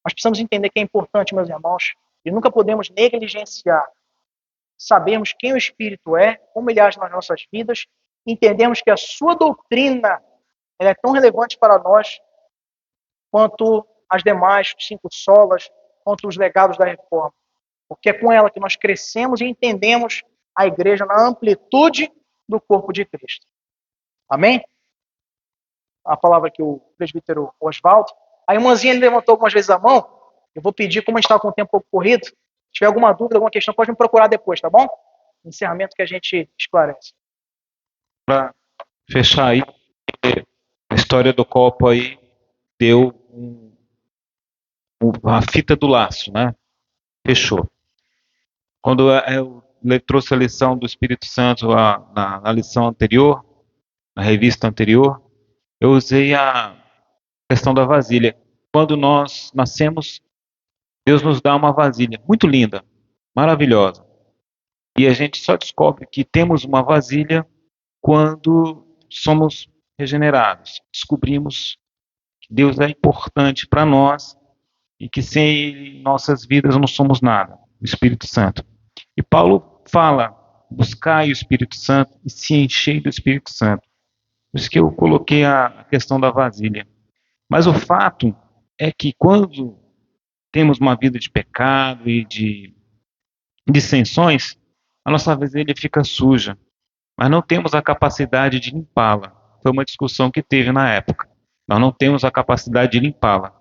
Nós precisamos entender que é importante, meus irmãos, e nunca podemos negligenciar sabermos quem o Espírito é, como ele age nas nossas vidas, entendemos que a sua doutrina ela é tão relevante para nós quanto as demais 5 solas, quanto os legados da reforma. Porque é com ela que nós crescemos e entendemos a igreja na amplitude do corpo de Cristo. Amém? A palavra que o presbítero Oswaldo. A irmãzinha levantou algumas vezes a mão. Eu vou pedir, como a gente está com o tempo um pouco corrido, se tiver alguma dúvida, alguma questão, pode me procurar depois, tá bom? Encerramento que a gente esclarece. Para fechar aí, a história do copo aí deu a fita do laço, né? Fechou. Quando eu trouxe a lição do Espírito Santo na lição anterior, na revista anterior, eu usei a questão da vasilha. Quando nós nascemos, Deus nos dá uma vasilha muito linda, maravilhosa. E a gente só descobre que temos uma vasilha quando somos regenerados. Descobrimos que Deus é importante para nós e que sem Ele, nossas vidas não somos nada. O Espírito Santo. E Paulo fala: buscai o Espírito Santo e se enchei do Espírito Santo. Por isso que eu coloquei a questão da vasilha. Mas o fato é que quando temos uma vida de pecado e de dissensões, a nossa vasilha fica suja, mas não temos a capacidade de limpá-la. Foi uma discussão que teve na época. Nós não temos a capacidade de limpá-la.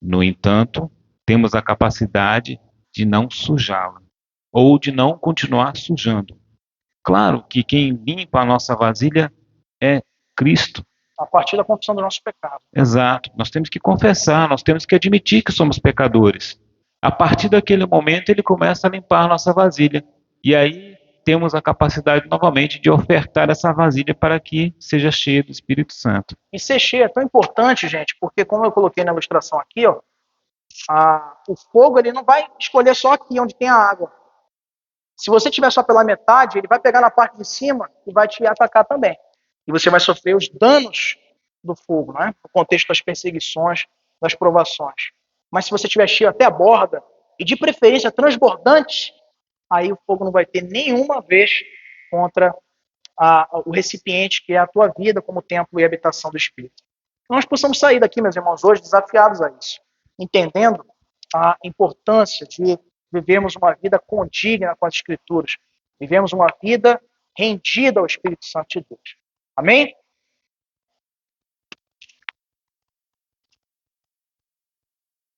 No entanto, temos a capacidade de não sujá-la, ou de não continuar sujando. Claro que quem limpa a nossa vasilha é Cristo. A partir da confissão do nosso pecado. Exato. Nós temos que confessar, nós temos que admitir que somos pecadores. A partir daquele momento, ele começa a limpar a nossa vasilha. E aí temos a capacidade novamente de ofertar essa vasilha para que seja cheia do Espírito Santo. E ser cheio é tão importante, gente, porque como eu coloquei na ilustração aqui, ó, o fogo ele não vai escolher só aqui onde tem a água. Se você tiver só pela metade, ele vai pegar na parte de cima e vai te atacar também. E você vai sofrer os danos do fogo, né? No contexto das perseguições, das provações. Mas se você estiver cheio até a borda, e de preferência transbordante, aí o fogo não vai ter nenhuma vez contra o recipiente que é a tua vida como templo e habitação do Espírito. Então, nós possamos sair daqui, meus irmãos, hoje desafiados a isso, entendendo a importância de vivermos uma vida condigna com as Escrituras, vivemos uma vida rendida ao Espírito Santo de Deus. Amém?